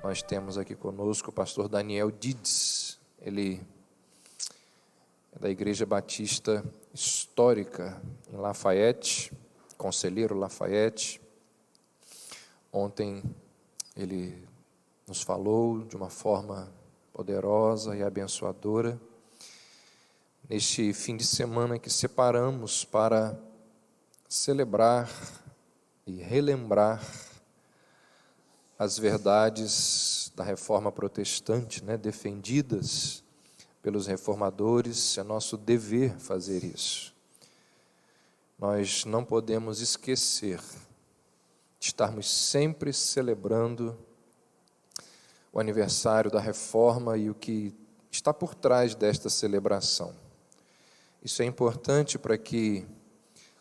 Nós temos aqui conosco o pastor Daniel Dides. Ele é da Igreja Batista Histórica em Lafayette, Conselheiro Lafayette. Ontem ele nos falou de uma forma poderosa e abençoadora. Neste fim de semana que separamos para celebrar e relembrar as verdades da reforma protestante, defendidas pelos reformadores, é nosso dever fazer isso. Nós não podemos esquecer de estarmos sempre celebrando o aniversário da reforma e o que está por trás desta celebração. Isso é importante para que,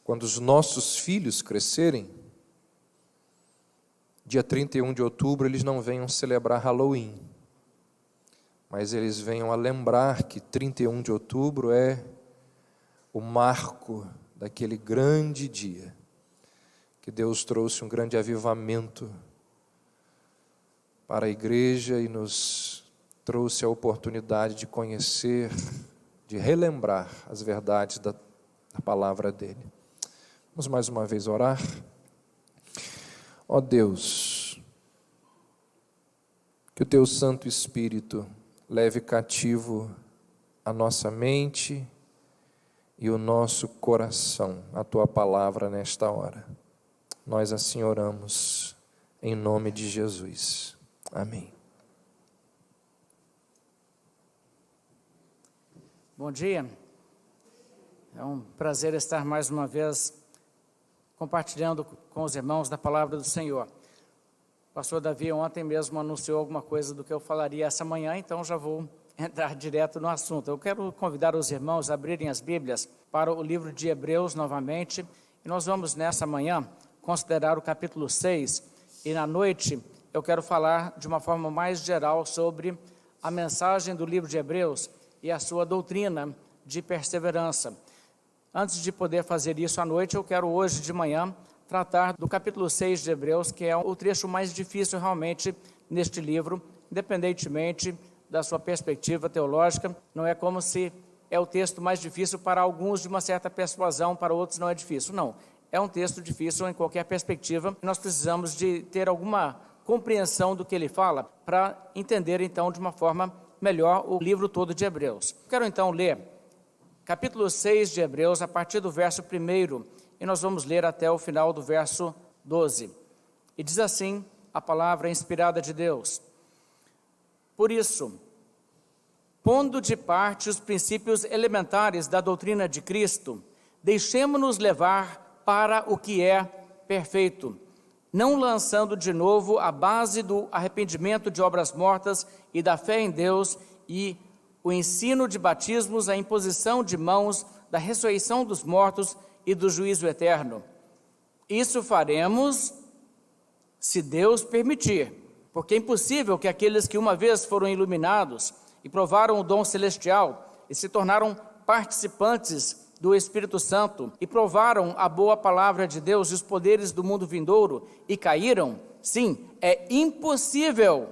quando os nossos filhos crescerem, dia 31 de outubro, eles não venham celebrar Halloween, mas eles venham a lembrar que 31 de outubro é o marco daquele grande dia, que Deus trouxe um grande avivamento para a igreja e nos trouxe a oportunidade de conhecer, de relembrar as verdades da palavra dele. Vamos mais uma vez orar. Ó Deus, que o Teu Santo Espírito leve cativo a nossa mente e o nosso coração, a Tua palavra nesta hora. Nós assim oramos, em nome de Jesus. Amém. Bom dia. É um prazer estar mais uma vez compartilhando com os irmãos da palavra do Senhor. O pastor Davi ontem mesmo anunciou alguma coisa do que eu falaria essa manhã, então já vou entrar direto no assunto. Eu quero convidar os irmãos a abrirem as Bíblias para o livro de Hebreus novamente, e nós vamos nessa manhã considerar o capítulo 6, e na noite eu quero falar de uma forma mais geral sobre a mensagem do livro de Hebreus e a sua doutrina de perseverança. Antes de poder fazer isso à noite, eu quero hoje de manhã tratar do capítulo 6 de Hebreus, que é o trecho mais difícil realmente neste livro, independentemente da sua perspectiva teológica. Não é como se é o texto mais difícil para alguns de uma certa persuasão, para outros não é difícil. Não, é um texto difícil em qualquer perspectiva. Nós precisamos de ter alguma compreensão do que ele fala para entender então de uma forma melhor o livro todo de Hebreus. Quero então ler capítulo 6 de Hebreus, a partir do verso 1, e nós vamos ler até o final do verso 12. E diz assim a palavra inspirada de Deus: Por isso, pondo de parte os princípios elementares da doutrina de Cristo, deixemo-nos levar para o que é perfeito, não lançando de novo a base do arrependimento de obras mortas e da fé em Deus e o ensino de batismos, a imposição de mãos, da ressurreição dos mortos e do juízo eterno. Isso faremos se Deus permitir, porque é impossível que aqueles que uma vez foram iluminados e provaram o dom celestial e se tornaram participantes do Espírito Santo e provaram a boa palavra de Deus e os poderes do mundo vindouro e caíram, sim, é impossível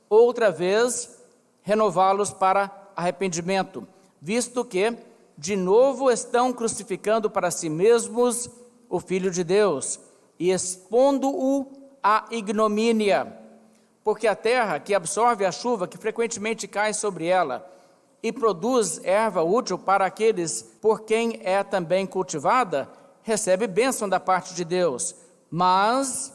outra vez renová-los para arrependimento, visto que de novo estão crucificando para si mesmos o Filho de Deus e expondo-o à ignomínia, porque a terra que absorve a chuva que frequentemente cai sobre ela e produz erva útil para aqueles por quem é também cultivada, recebe bênção da parte de Deus, mas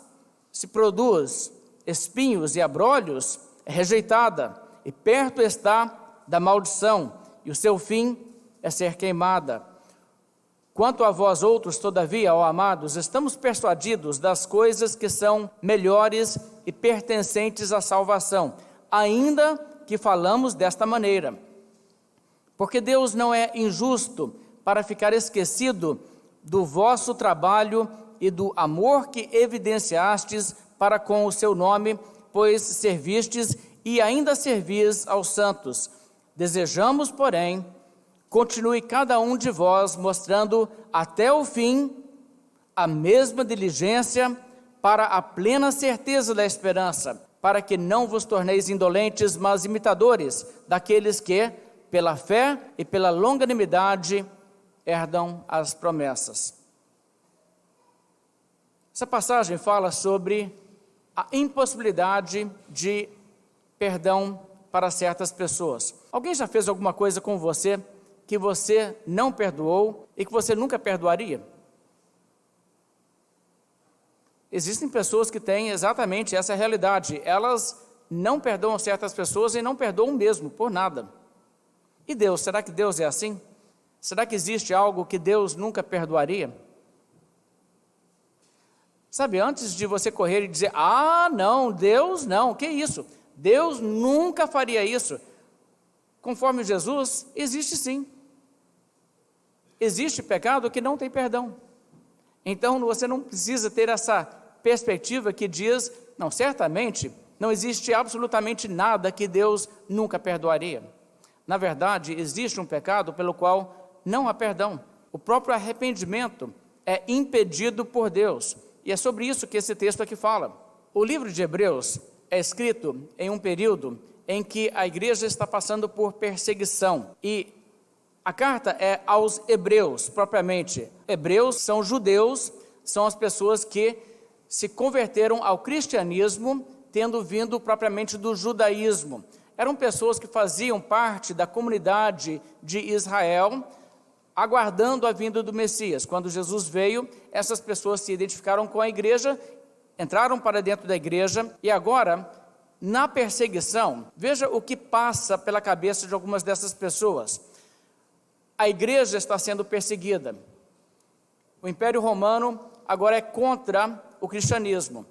se produz espinhos e abrolhos, é rejeitada, e perto está da maldição, e o seu fim é ser queimada. Quanto a vós outros, todavia, ó amados, estamos persuadidos das coisas que são melhores e pertencentes à salvação, ainda que falamos desta maneira. Porque Deus não é injusto para ficar esquecido do vosso trabalho e do amor que evidenciastes para com o seu nome, pois servistes e ainda servis aos santos. Desejamos, porém, continue cada um de vós mostrando até o fim a mesma diligência para a plena certeza da esperança, para que não vos torneis indolentes, mas imitadores daqueles que, pela fé e pela longanimidade, herdam as promessas. Essa passagem fala sobre a impossibilidade de perdão para certas pessoas. Alguém já fez alguma coisa com você que você não perdoou e que você nunca perdoaria? Existem pessoas que têm exatamente essa realidade. Elas não perdoam certas pessoas e não perdoam mesmo, por nada. E Deus, será que Deus é assim? Será que existe algo que Deus nunca perdoaria? Sabe, antes de você correr e dizer, não, Deus não, que isso? Deus nunca faria isso. Conforme Jesus, existe sim. Existe pecado que não tem perdão. Então, você não precisa ter essa perspectiva que diz, não, certamente, não existe absolutamente nada que Deus nunca perdoaria. Na verdade, existe um pecado pelo qual não há perdão. O próprio arrependimento é impedido por Deus. E é sobre isso que esse texto aqui fala. O livro de Hebreus é escrito em um período em que a igreja está passando por perseguição. E a carta é aos hebreus, propriamente. Hebreus são judeus, são as pessoas que se converteram ao cristianismo, tendo vindo propriamente do judaísmo. Eram pessoas que faziam parte da comunidade de Israel, aguardando a vinda do Messias. Quando Jesus veio, essas pessoas se identificaram com a igreja, entraram para dentro da igreja, e agora, na perseguição, veja o que passa pela cabeça de algumas dessas pessoas. A igreja está sendo perseguida. O Império Romano agora é contra o cristianismo.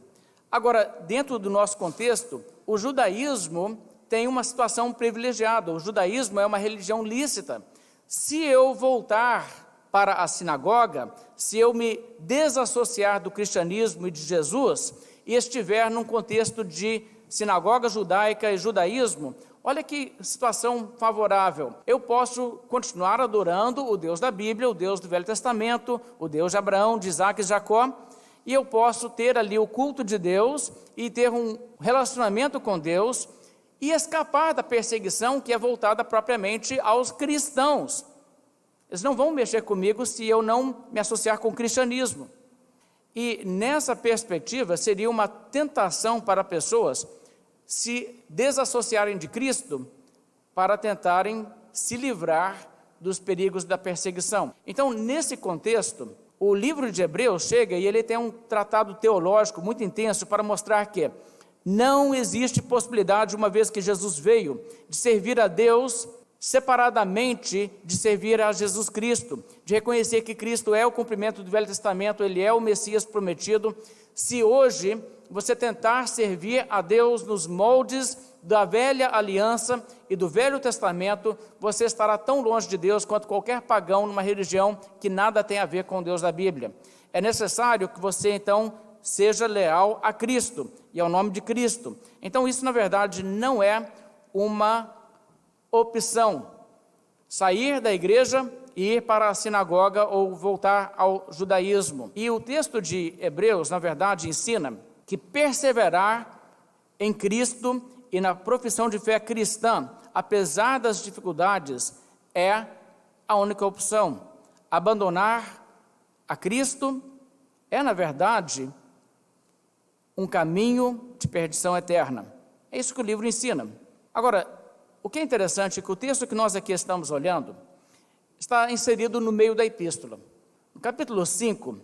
Agora, dentro do nosso contexto, o judaísmo tem uma situação privilegiada. O judaísmo é uma religião lícita. Se eu voltar para a sinagoga, se eu me desassociar do cristianismo e de Jesus, e estiver num contexto de sinagoga judaica e judaísmo, olha que situação favorável. Eu posso continuar adorando o Deus da Bíblia, o Deus do Velho Testamento, o Deus de Abraão, de Isaac e Jacó, e eu posso ter ali o culto de Deus e ter um relacionamento com Deus, e escapar da perseguição que é voltada propriamente aos cristãos. Eles não vão mexer comigo se eu não me associar com o cristianismo. E nessa perspectiva seria uma tentação para pessoas se desassociarem de Cristo para tentarem se livrar dos perigos da perseguição. Então, nesse contexto, o livro de Hebreus chega e ele tem um tratado teológico muito intenso para mostrar que não existe possibilidade, uma vez que Jesus veio, de servir a Deus separadamente de servir a Jesus Cristo, de reconhecer que Cristo é o cumprimento do Velho Testamento, Ele é o Messias prometido. Se hoje você tentar servir a Deus nos moldes da velha aliança e do Velho Testamento, você estará tão longe de Deus quanto qualquer pagão numa religião que nada tem a ver com Deus da Bíblia. É necessário que você então seja leal a Cristo e ao nome de Cristo. Então isso na verdade não é uma opção, sair da igreja e ir para a sinagoga ou voltar ao judaísmo. E o texto de Hebreus na verdade ensina que perseverar em Cristo e na profissão de fé cristã, apesar das dificuldades, é a única opção. Abandonar a Cristo é na verdade um caminho de perdição eterna. É isso que o livro ensina. Agora, o que é interessante é que o texto que nós aqui estamos olhando está inserido no meio da epístola. No capítulo 5,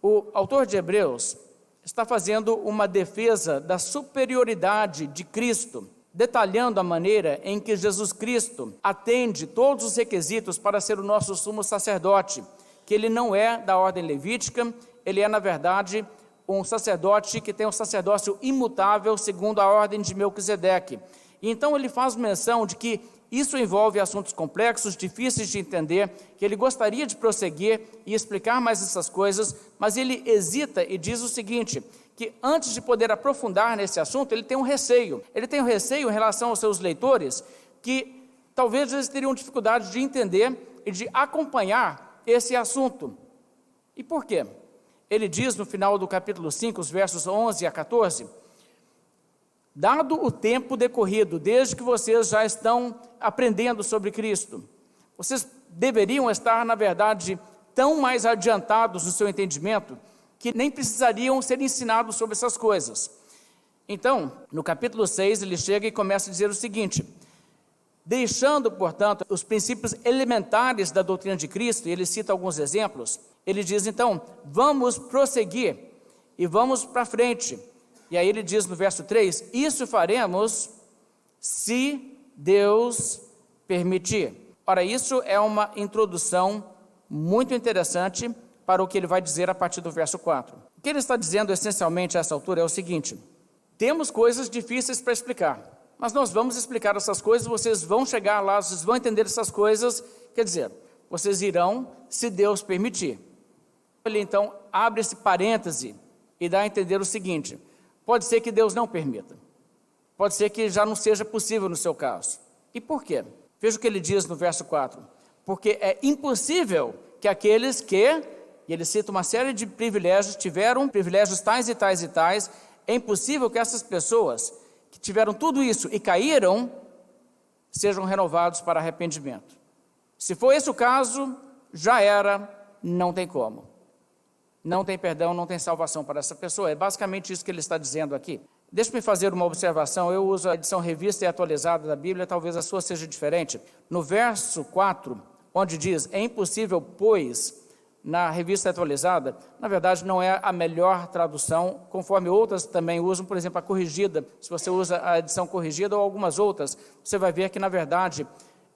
o autor de Hebreus está fazendo uma defesa da superioridade de Cristo, detalhando a maneira em que Jesus Cristo atende todos os requisitos para ser o nosso sumo sacerdote, que ele não é da ordem levítica, ele é, na verdade, um sacerdote que tem um sacerdócio imutável segundo a ordem de Melquisedeque. E então ele faz menção de que isso envolve assuntos complexos, difíceis de entender, que ele gostaria de prosseguir e explicar mais essas coisas, mas ele hesita e diz o seguinte, que antes de poder aprofundar nesse assunto, ele tem um receio. Ele tem um receio em relação aos seus leitores, que talvez eles teriam dificuldade de entender e de acompanhar esse assunto. E por quê? Ele diz no final do capítulo 5, os versos 11 a 14, Dado o tempo decorrido, desde que vocês já estão aprendendo sobre Cristo, vocês deveriam estar, na verdade, tão mais adiantados no seu entendimento, que nem precisariam ser ensinados sobre essas coisas. Então, no capítulo 6, ele chega e começa a dizer o seguinte: deixando, portanto, os princípios elementares da doutrina de Cristo, e ele cita alguns exemplos, ele diz, então, vamos prosseguir e vamos para frente. E aí ele diz no verso 3, isso faremos se Deus permitir. Ora, isso é uma introdução muito interessante para o que ele vai dizer a partir do verso 4. O que ele está dizendo essencialmente a essa altura é o seguinte: temos coisas difíceis para explicar, mas nós vamos explicar essas coisas, vocês vão chegar lá, vocês vão entender essas coisas, quer dizer, vocês irão se Deus permitir. Ele então abre esse parêntese e dá a entender o seguinte: pode ser que Deus não permita, pode ser que já não seja possível no seu caso. E por quê? Veja o que ele diz no verso 4, porque é impossível que aqueles que, e ele cita uma série de privilégios, tiveram privilégios tais e tais e tais, é impossível que essas pessoas que tiveram tudo isso e caíram, sejam renovados para arrependimento. Se for esse o caso, já era, não tem como. Não tem perdão, não tem salvação para essa pessoa. É basicamente isso que ele está dizendo aqui. Deixe-me fazer uma observação. Eu uso a edição revista e atualizada da Bíblia, talvez a sua seja diferente. No verso 4, onde diz, é impossível, pois, na revista atualizada, na verdade não é a melhor tradução, conforme outras também usam, por exemplo, a corrigida. Se você usa a edição corrigida ou algumas outras, você vai ver que, na verdade,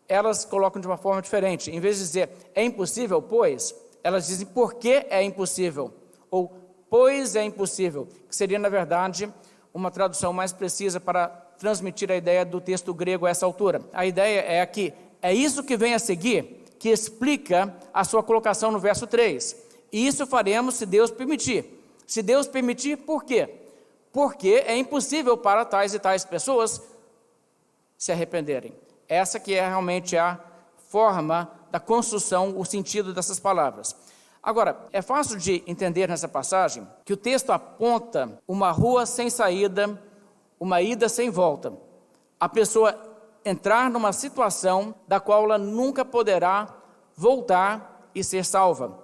elas colocam de uma forma diferente. Em vez de dizer, é impossível, pois, elas dizem, por que é impossível? Ou, pois é impossível, que seria, na verdade, uma tradução mais precisa para transmitir a ideia do texto grego a essa altura. A ideia é que é isso que vem a seguir, que explica a sua colocação no verso 3. E isso faremos se Deus permitir. Se Deus permitir, por quê? Porque é impossível para tais e tais pessoas se arrependerem. Essa que é realmente a forma da construção, o sentido dessas palavras. Agora, é fácil de entender nessa passagem que o texto aponta uma rua sem saída, uma ida sem volta. A pessoa entrar numa situação da qual ela nunca poderá voltar e ser salva.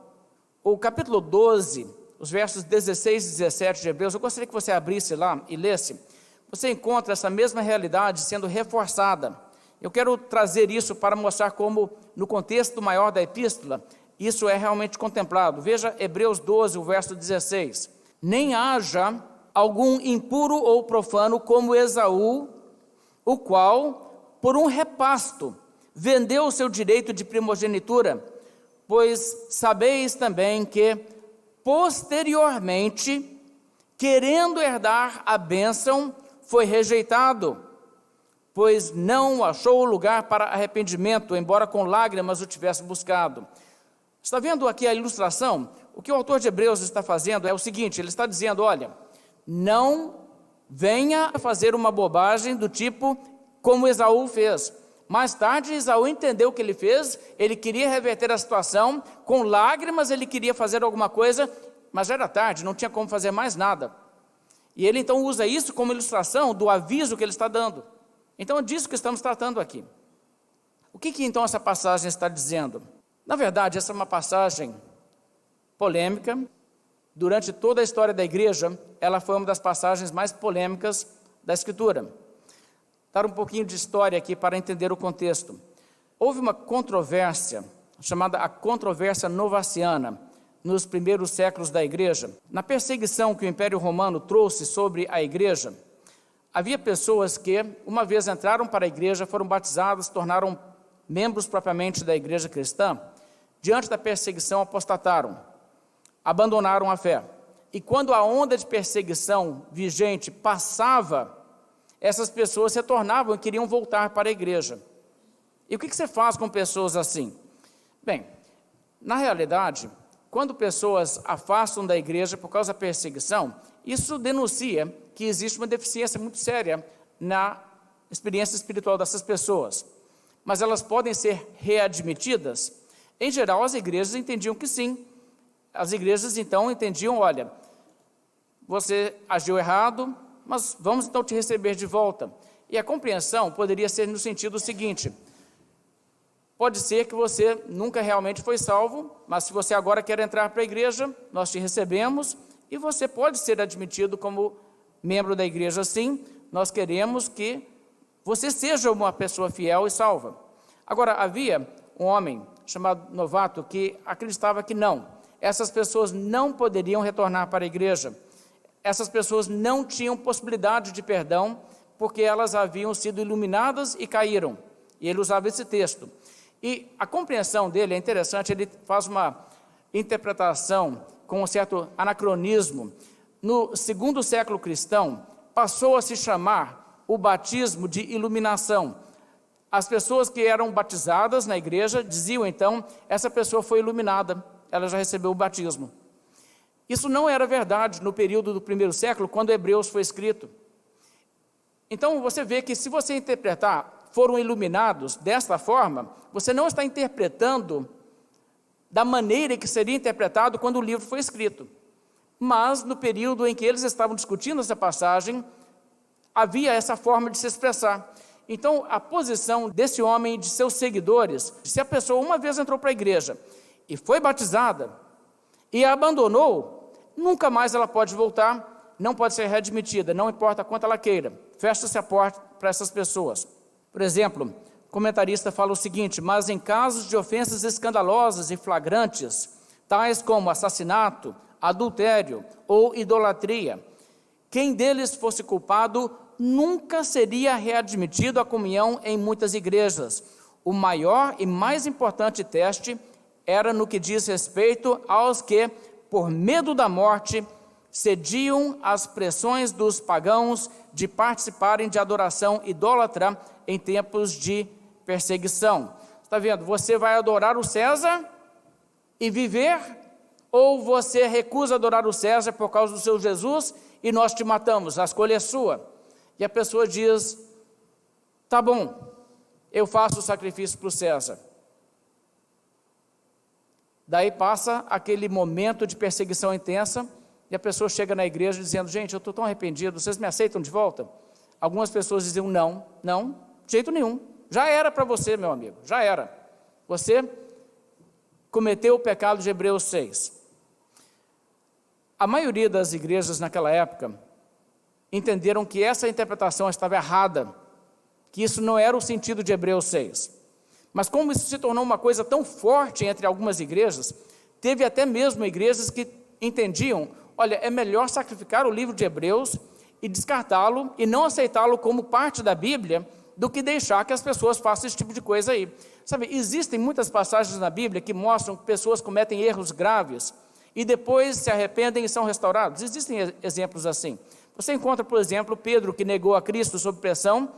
O capítulo 12, os versos 16 e 17 de Hebreus, eu gostaria que você abrisse lá e lesse. Você encontra essa mesma realidade sendo reforçada. Eu quero trazer isso para mostrar como, no contexto maior da epístola, isso é realmente contemplado. Veja Hebreus 12, o verso 16. Nem haja algum impuro ou profano como Esaú, o qual, por um repasto, vendeu o seu direito de primogenitura, pois sabeis também que, posteriormente, querendo herdar a bênção, foi rejeitado, pois não achou lugar para arrependimento, embora com lágrimas o tivesse buscado. Está vendo aqui a ilustração? O que o autor de Hebreus está fazendo é o seguinte, ele está dizendo, olha, não venha fazer uma bobagem do tipo como Esaú fez. Mais tarde, Esaú entendeu o que ele fez, ele queria reverter a situação, com lágrimas ele queria fazer alguma coisa, mas já era tarde, não tinha como fazer mais nada. E ele então usa isso como ilustração do aviso que ele está dando. Então é disso que estamos tratando aqui. O que então essa passagem está dizendo? Na verdade, essa é uma passagem polêmica. Durante toda a história da igreja, ela foi uma das passagens mais polêmicas da Escritura. Dar um pouquinho de história aqui para entender o contexto. Houve uma controvérsia, chamada a controvérsia novaciana, nos primeiros séculos da igreja. Na perseguição que o Império Romano trouxe sobre a igreja, havia pessoas que, uma vez entraram para a igreja, foram batizadas, se tornaram membros propriamente da igreja cristã, diante da perseguição apostataram, abandonaram a fé. E quando a onda de perseguição vigente passava, essas pessoas se tornavam e queriam voltar para a igreja. E o que você faz com pessoas assim? Bem, na realidade, quando pessoas afastam da igreja por causa da perseguição, isso denuncia que existe uma deficiência muito séria na experiência espiritual dessas pessoas. Mas elas podem ser readmitidas? Em geral, as igrejas entendiam que sim. As igrejas, então, entendiam, olha, você agiu errado, mas vamos então te receber de volta. E a compreensão poderia ser no sentido seguinte: pode ser que você nunca realmente foi salvo, mas se você agora quer entrar para a igreja, nós te recebemos e você pode ser admitido como membro da igreja, sim. Nós queremos que você seja uma pessoa fiel e salva. Agora, havia um homem chamado Novato que acreditava que não, essas pessoas não poderiam retornar para a igreja, essas pessoas não tinham possibilidade de perdão, porque elas haviam sido iluminadas e caíram, e ele usava esse texto. E a compreensão dele é interessante, ele faz uma interpretação com um certo anacronismo. No segundo século cristão, passou a se chamar o batismo de iluminação. As pessoas que eram batizadas na igreja diziam então, essa pessoa foi iluminada, ela já recebeu o batismo. Isso não era verdade no período do primeiro século, quando Hebreus foi escrito. Então você vê que se você interpretar, foram iluminados desta forma, você não está interpretando da maneira que seria interpretado quando o livro foi escrito. Mas no período em que eles estavam discutindo essa passagem, havia essa forma de se expressar. Então, a posição desse homem e de seus seguidores, se a pessoa uma vez entrou para a igreja e foi batizada e a abandonou, nunca mais ela pode voltar, não pode ser readmitida, não importa quanto ela queira. Fecha-se a porta para essas pessoas. Por exemplo, o comentarista fala o seguinte: mas em casos de ofensas escandalosas e flagrantes, tais como assassinato, adultério ou idolatria, quem deles fosse culpado nunca seria readmitido à comunhão em muitas igrejas. O maior e mais importante teste era no que diz respeito aos que, por medo da morte, cediam às pressões dos pagãos de participarem de adoração idólatra em tempos de perseguição. Está vendo? Você vai adorar o César e viver, ou você recusa adorar o César por causa do seu Jesus e nós te matamos, a escolha é sua. E a pessoa diz, tá bom, eu faço o sacrifício para o César. Daí passa aquele momento de perseguição intensa, e a pessoa chega na igreja dizendo, gente, eu estou tão arrependido, vocês me aceitam de volta? Algumas pessoas diziam, não, de jeito nenhum, já era para você, meu amigo, já era. Você cometeu o pecado de Hebreus 6. A maioria das igrejas naquela época entenderam que essa interpretação estava errada, que isso não era o sentido de Hebreus 6. Mas como isso se tornou uma coisa tão forte entre algumas igrejas, teve até mesmo igrejas que entendiam, olha, é melhor sacrificar o livro de Hebreus e descartá-lo e não aceitá-lo como parte da Bíblia, do que deixar que as pessoas façam esse tipo de coisa aí. Sabe, existem muitas passagens na Bíblia que mostram que pessoas cometem erros graves e depois se arrependem e são restaurados. Existem exemplos assim. Você encontra, por exemplo, Pedro que negou a Cristo sob pressão,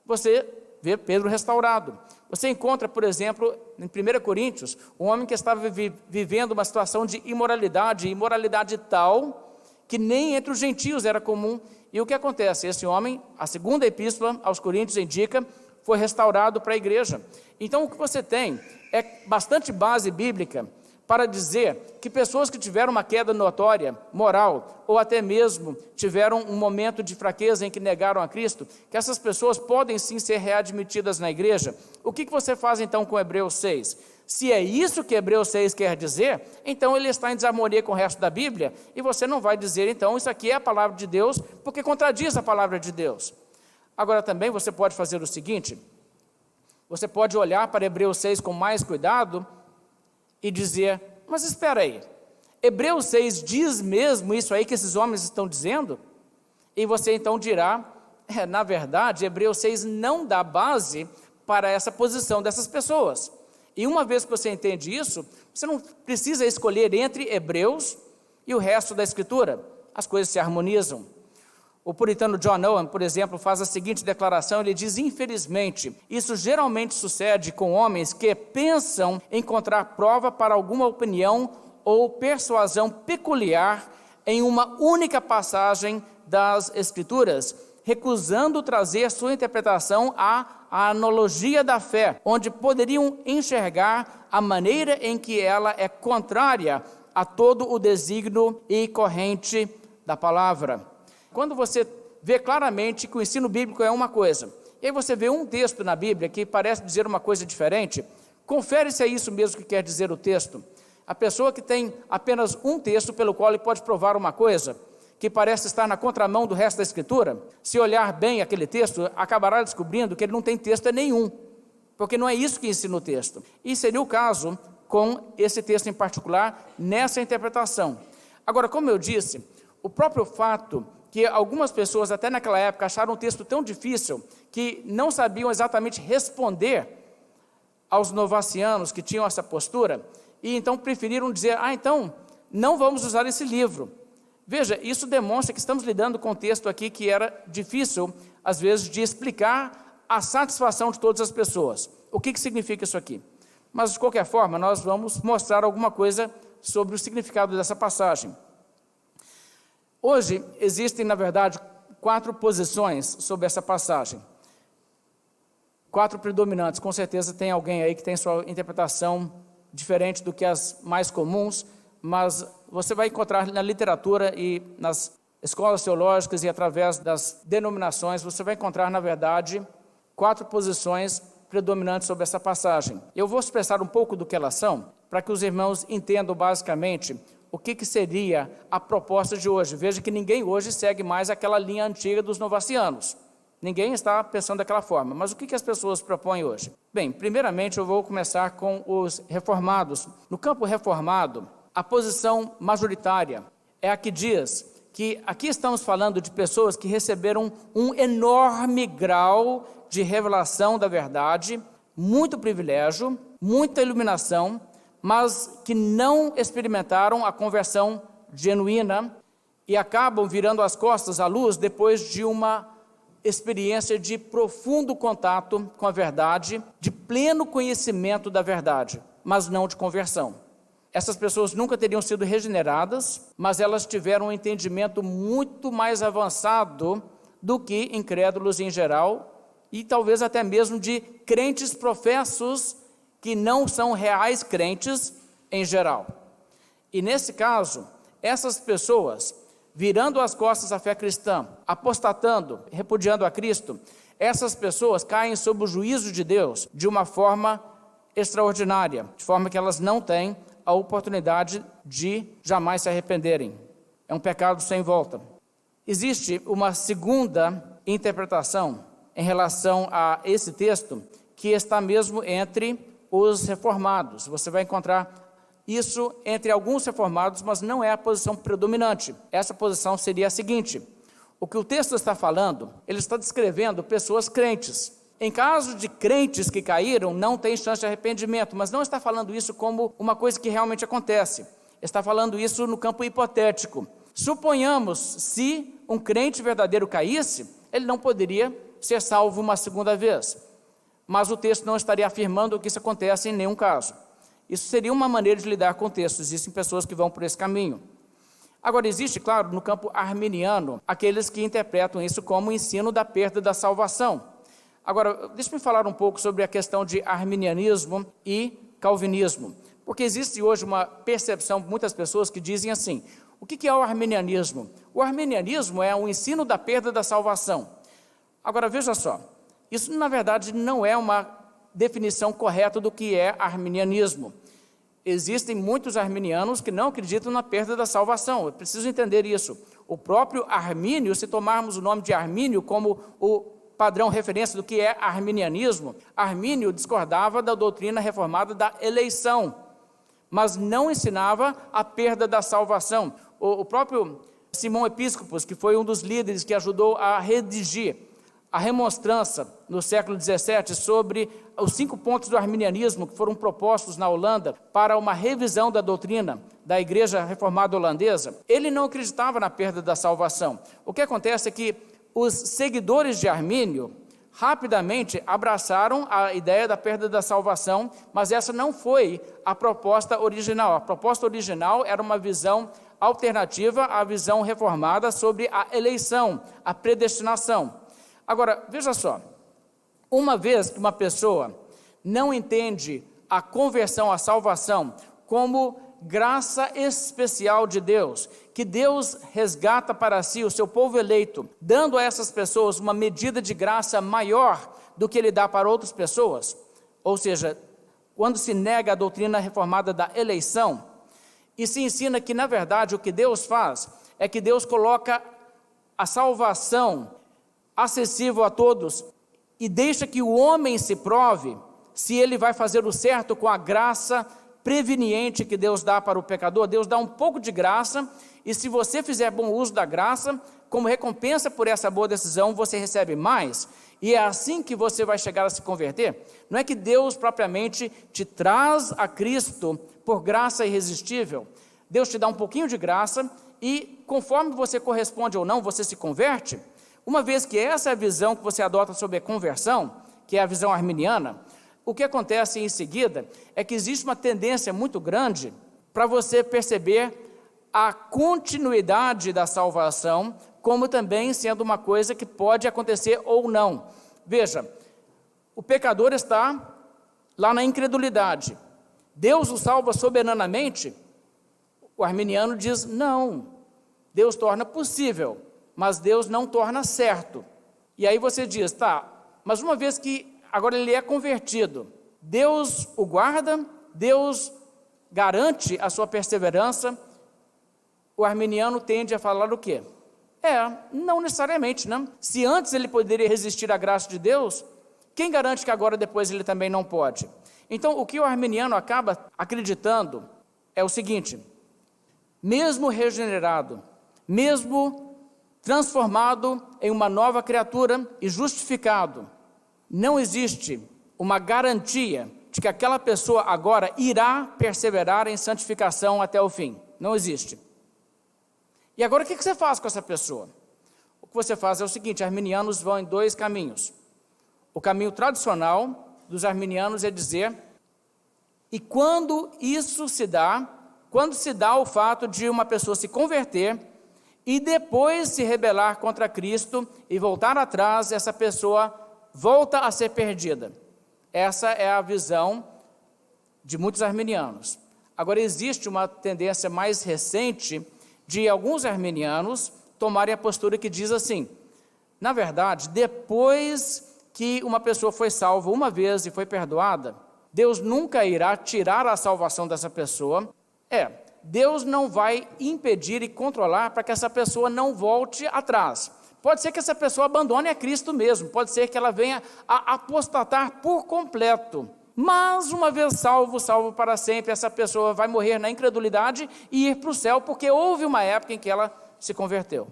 você vê Pedro restaurado. Você encontra, por exemplo, em 1 Coríntios, um homem que estava vivendo uma situação de imoralidade tal, que nem entre os gentios era comum. E o que acontece? Esse homem, a segunda epístola aos Coríntios indica, foi restaurado para a igreja. Então o que você tem é bastante base bíblica para dizer que pessoas que tiveram uma queda notória, moral, ou até mesmo tiveram um momento de fraqueza em que negaram a Cristo, que essas pessoas podem sim ser readmitidas na igreja. O que você faz então com Hebreus 6? Se é isso que Hebreus 6 quer dizer, então ele está em desarmonia com o resto da Bíblia, e você não vai dizer então, isso aqui é a palavra de Deus, porque contradiz a palavra de Deus. Agora também você pode fazer o seguinte, você pode olhar para Hebreus 6 com mais cuidado, e dizer, mas espera aí, Hebreus 6 diz mesmo isso aí que esses homens estão dizendo? E você então dirá, na verdade, Hebreus 6 não dá base para essa posição dessas pessoas. E uma vez que você entende isso, você não precisa escolher entre Hebreus e o resto da Escritura, as coisas se harmonizam. O puritano John Owen, por exemplo, faz a seguinte declaração, ele diz, infelizmente, isso geralmente sucede com homens que pensam encontrar prova para alguma opinião ou persuasão peculiar em uma única passagem das Escrituras, recusando trazer sua interpretação à analogia da fé, onde poderiam enxergar a maneira em que ela é contrária a todo o desígnio e corrente da palavra. Quando você vê claramente que o ensino bíblico é uma coisa, e aí você vê um texto na Bíblia que parece dizer uma coisa diferente, confere se é isso mesmo que quer dizer o texto. A pessoa que tem apenas um texto pelo qual ele pode provar uma coisa, que parece estar na contramão do resto da Escritura, se olhar bem aquele texto, acabará descobrindo que ele não tem texto nenhum, porque não é isso que ensina o texto. E seria o caso com esse texto em particular, nessa interpretação. Agora, como eu disse, o próprio fato que algumas pessoas até naquela época acharam o texto tão difícil que não sabiam exatamente responder aos novacianos que tinham essa postura, e então preferiram dizer, então não vamos usar esse livro. Veja, isso demonstra que estamos lidando com um texto aqui que era difícil, às vezes, de explicar a satisfação de todas as pessoas. O que significa isso aqui? Mas, de qualquer forma, nós vamos mostrar alguma coisa sobre o significado dessa passagem. Hoje, existem, na verdade, 4 posições sobre essa passagem. 4 predominantes. Com certeza tem alguém aí que tem sua interpretação diferente do que as mais comuns, mas você vai encontrar na literatura e nas escolas teológicas e através das denominações, você vai encontrar, na verdade, 4 posições predominantes sobre essa passagem. Eu vou expressar um pouco do que elas são, para que os irmãos entendam basicamente o que seria a proposta de hoje. Veja que ninguém hoje segue mais aquela linha antiga dos novacianos. Ninguém está pensando daquela forma. Mas o que as pessoas propõem hoje? Bem, primeiramente eu vou começar com os reformados. No campo reformado, a posição majoritária é a que diz que aqui estamos falando de pessoas que receberam um enorme grau de revelação da verdade, muito privilégio, muita iluminação, mas que não experimentaram a conversão genuína e acabam virando as costas à luz depois de uma experiência de profundo contato com a verdade, de pleno conhecimento da verdade, mas não de conversão. Essas pessoas nunca teriam sido regeneradas, mas elas tiveram um entendimento muito mais avançado do que incrédulos em geral, e talvez até mesmo de crentes professos que não são reais crentes em geral. E nesse caso, essas pessoas, virando as costas à fé cristã, apostatando, repudiando a Cristo, essas pessoas caem sob o juízo de Deus de uma forma extraordinária, de forma que elas não têm a oportunidade de jamais se arrependerem. É um pecado sem volta. Existe uma segunda interpretação em relação a esse texto, que está mesmo entre os reformados. Você vai encontrar isso entre alguns reformados, mas não é a posição predominante. Essa posição seria a seguinte: o que o texto está falando, ele está descrevendo pessoas crentes. Em caso de crentes que caíram, não tem chance de arrependimento, mas não está falando isso como uma coisa que realmente acontece. Está falando isso no campo hipotético. Suponhamos, se um crente verdadeiro caísse, ele não poderia ser salvo uma segunda vez. Mas o texto não estaria afirmando que isso acontece em nenhum caso. Isso seria uma maneira de lidar com o texto. Existem pessoas que vão por esse caminho. Agora, existe, claro, no campo arminiano, aqueles que interpretam isso como o ensino da perda da salvação. Agora, deixa-me falar um pouco sobre a questão de arminianismo e calvinismo, porque existe hoje uma percepção de muitas pessoas que dizem assim: o que é o arminianismo? O arminianismo é o ensino da perda da salvação. Agora, veja só, isso na verdade não é uma definição correta do que é arminianismo. Existem muitos arminianos que não acreditam na perda da salvação. Eu preciso entender isso. O próprio Armínio, se tomarmos o nome de Armínio como o padrão referência do que é arminianismo, Armínio discordava da doutrina reformada da eleição, mas não ensinava a perda da salvação. O próprio Simão Episcopos, que foi um dos líderes que ajudou a redigir a remonstrança no século XVII sobre os 5 pontos do arminianismo que foram propostos na Holanda para uma revisão da doutrina da Igreja Reformada Holandesa, ele não acreditava na perda da salvação. O que acontece é que os seguidores de Armínio rapidamente abraçaram a ideia da perda da salvação, mas essa não foi a proposta original. A proposta original era uma visão alternativa à visão reformada sobre a eleição, a predestinação. Agora, veja só, uma vez que uma pessoa não entende a conversão, a salvação, como graça especial de Deus, que Deus resgata para si o seu povo eleito, dando a essas pessoas uma medida de graça maior do que ele dá para outras pessoas. Ou seja, quando se nega a doutrina reformada da eleição, e se ensina que, na verdade, o que Deus faz é que Deus coloca a salvação acessível a todos e deixa que o homem se prove se ele vai fazer o certo com a graça preveniente que Deus dá para o pecador. Deus dá um pouco de graça, e se você fizer bom uso da graça, como recompensa por essa boa decisão, você recebe mais, e é assim que você vai chegar a se converter. Não é que Deus propriamente te traz a Cristo por graça irresistível. Deus te dá um pouquinho de graça, e conforme você corresponde ou não, você se converte. Uma vez que essa é a visão que você adota sobre a conversão, que é a visão arminiana, o que acontece em seguida é que existe uma tendência muito grande para você perceber a continuidade da salvação, como também sendo uma coisa que pode acontecer ou não. Veja, o pecador está lá na incredulidade. Deus o salva soberanamente? O arminiano diz não. Deus torna possível, mas Deus não torna certo. E aí você diz, tá, mas uma vez que agora ele é convertido, Deus o guarda, Deus garante a sua perseverança. O arminiano tende a falar o quê? Não necessariamente, né? Se antes ele poderia resistir à graça de Deus, quem garante que agora depois ele também não pode? Então, o que o arminiano acaba acreditando é o seguinte: mesmo regenerado, mesmo transformado em uma nova criatura e justificado, não existe uma garantia de que aquela pessoa agora irá perseverar em santificação até o fim. Não existe. E agora o que você faz com essa pessoa? O que você faz é o seguinte: arminianos vão em dois caminhos. O caminho tradicional dos arminianos é dizer, e quando isso se dá, quando se dá o fato de uma pessoa se converter e depois se rebelar contra Cristo e voltar atrás, essa pessoa volta a ser perdida. Essa é a visão de muitos arminianos. Agora, existe uma tendência mais recente de alguns arminianos tomarem a postura que diz assim: na verdade, depois que uma pessoa foi salva uma vez e foi perdoada, Deus nunca irá tirar a salvação dessa pessoa. Deus não vai impedir e controlar para que essa pessoa não volte atrás. Pode ser que essa pessoa abandone a Cristo mesmo, pode ser que ela venha a apostatar por completo. Mas uma vez salvo para sempre, essa pessoa vai morrer na incredulidade e ir para o céu, porque houve uma época em que ela se converteu.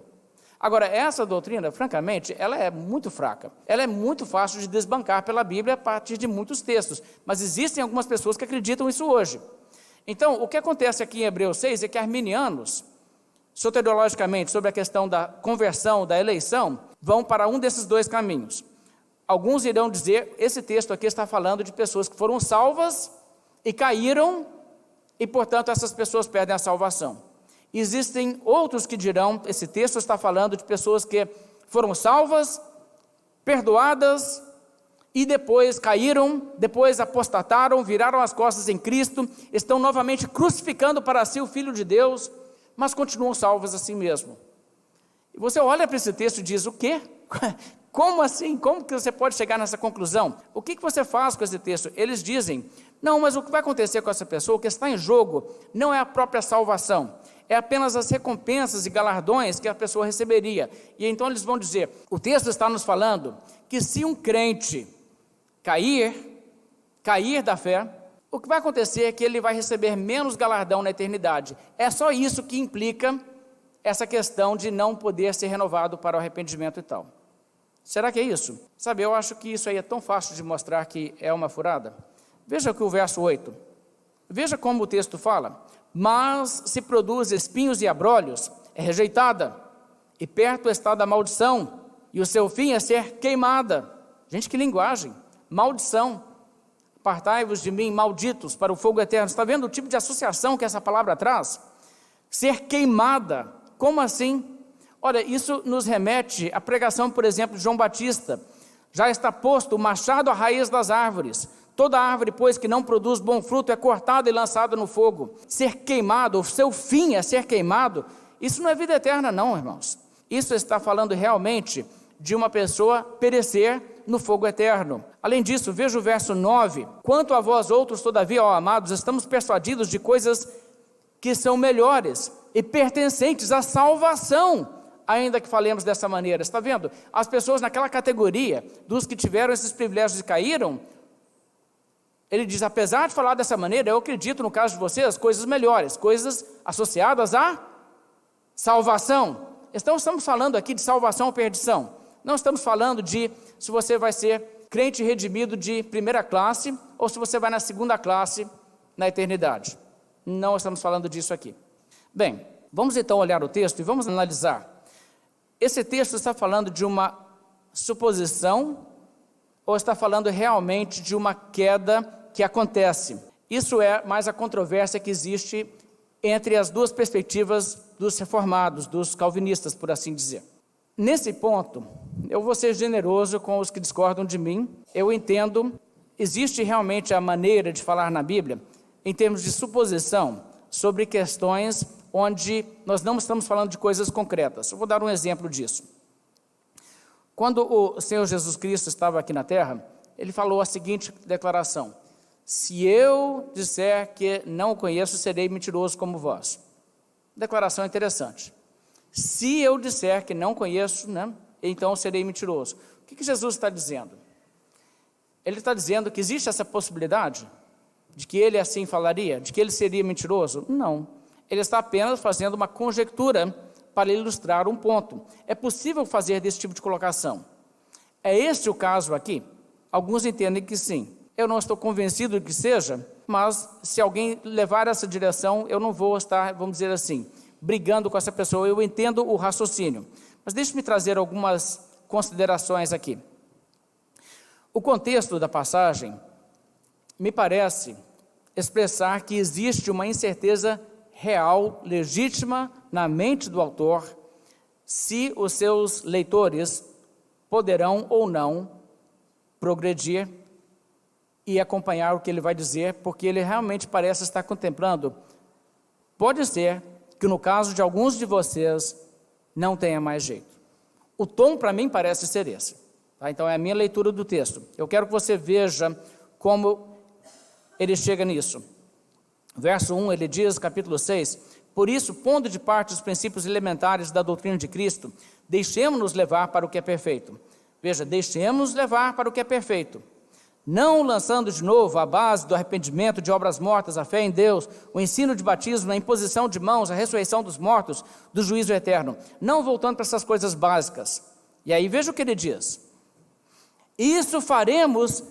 Agora, essa doutrina, francamente, ela é muito fraca. Ela é muito fácil de desbancar pela Bíblia a partir de muitos textos. Mas existem algumas pessoas que acreditam isso hoje. Então, o que acontece aqui em Hebreus 6 é que arminianos, soteriologicamente, sobre a questão da conversão, da eleição, vão para um desses dois caminhos. Alguns irão dizer, esse texto aqui está falando de pessoas que foram salvas e caíram, e portanto essas pessoas perdem a salvação. Existem outros que dirão, esse texto está falando de pessoas que foram salvas, perdoadas, e depois caíram, depois apostataram, viraram as costas em Cristo, estão novamente crucificando para si o Filho de Deus, mas continuam salvos assim mesmo. E você olha para esse texto e diz, o quê? Como assim? Como que você pode chegar nessa conclusão? O que você faz com esse texto? Eles dizem, não, mas o que vai acontecer com essa pessoa, o que está em jogo, não é a própria salvação, é apenas as recompensas e galardões que a pessoa receberia. E então eles vão dizer, o texto está nos falando que se um crente cair da fé, o que vai acontecer é que ele vai receber menos galardão na eternidade. É só isso que implica essa questão de não poder ser renovado para o arrependimento e tal. Será que é isso? Sabe, eu acho que isso aí é tão fácil de mostrar que é uma furada. Veja que o verso 8, veja como o texto fala, mas se produz espinhos e abrolhos, é rejeitada, e perto está da maldição, e o seu fim é ser queimada. Gente, que linguagem, maldição. Apartai-vos de mim, malditos, para o fogo eterno. Está vendo o tipo de associação que essa palavra traz? Ser queimada, como assim? Olha, isso nos remete à pregação, por exemplo, de João Batista. Já está posto o machado à raiz das árvores. Toda árvore, pois, que não produz bom fruto é cortada e lançada no fogo. Ser queimado, o seu fim é ser queimado. Isso não é vida eterna não, irmãos. Isso está falando realmente de uma pessoa perecer no fogo eterno. Além disso, veja o verso 9. Quanto a vós outros, todavia, ó amados, estamos persuadidos de coisas que são melhores e pertencentes à salvação, ainda que falemos dessa maneira. Está vendo? As pessoas naquela categoria dos que tiveram esses privilégios e caíram, ele diz, apesar de falar dessa maneira, eu acredito no caso de vocês, coisas melhores, coisas associadas à salvação. Então estamos falando aqui de salvação ou perdição. Não estamos falando de se você vai ser crente redimido de primeira classe ou se você vai na segunda classe na eternidade. Não estamos falando disso aqui. Bem, vamos então olhar o texto e vamos analisar. Esse texto está falando de uma suposição ou está falando realmente de uma queda que acontece? Isso é mais a controvérsia que existe entre as duas perspectivas dos reformados, dos calvinistas, por assim dizer. Nesse ponto, eu vou ser generoso com os que discordam de mim. Eu entendo, existe realmente a maneira de falar na Bíblia, em termos de suposição, sobre questões onde nós não estamos falando de coisas concretas. Eu vou dar um exemplo disso. Quando o Senhor Jesus Cristo estava aqui na terra, ele falou a seguinte declaração: se eu disser que não o conheço, serei mentiroso como vós. Declaração interessante. Se eu disser que não conheço, então serei mentiroso. O que Jesus está dizendo? Ele está dizendo que existe essa possibilidade de que ele assim falaria, de que ele seria mentiroso? Não. Ele está apenas fazendo uma conjectura para ilustrar um ponto. É possível fazer desse tipo de colocação. É este o caso aqui? Alguns entendem que sim. Eu não estou convencido de que seja, mas se alguém levar essa direção, eu não vou estar, vamos dizer assim, brigando com essa pessoa. Eu entendo o raciocínio. Mas deixe-me trazer algumas considerações aqui. O contexto da passagem me parece expressar que existe uma incerteza real, legítima, na mente do autor, se os seus leitores poderão ou não progredir e acompanhar o que ele vai dizer, porque ele realmente parece estar contemplando. Pode ser que no caso de alguns de vocês não tenha mais jeito. O tom para mim parece ser esse. Tá? Então é a minha leitura do texto. Eu quero que você veja como ele chega nisso. Verso 1, ele diz, capítulo 6, por isso, pondo de parte os princípios elementares da doutrina de Cristo, deixemos-nos levar para o que é perfeito. Veja, deixemos-nos levar para o que é perfeito. Não lançando de novo a base do arrependimento, de obras mortas, a fé em Deus, o ensino de batismo, a imposição de mãos, a ressurreição dos mortos, do juízo eterno. Não voltando para essas coisas básicas. E aí veja o que ele diz. Isso faremos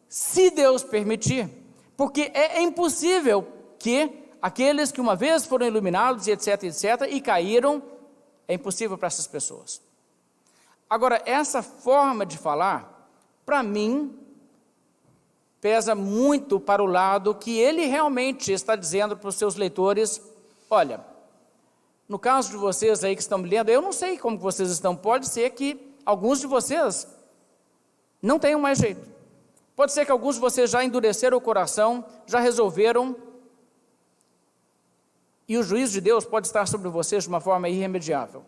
se Deus permitir. Porque é impossível que aqueles que uma vez foram iluminados e etc, e caíram, é impossível para essas pessoas. Agora, essa forma de falar, para mim, pesa muito para o lado que ele realmente está dizendo para os seus leitores, olha, no caso de vocês aí que estão me lendo, eu não sei como vocês estão, pode ser que alguns de vocês não tenham mais jeito. Pode ser que alguns de vocês já endureceram o coração, já resolveram, e o juízo de Deus pode estar sobre vocês de uma forma irremediável.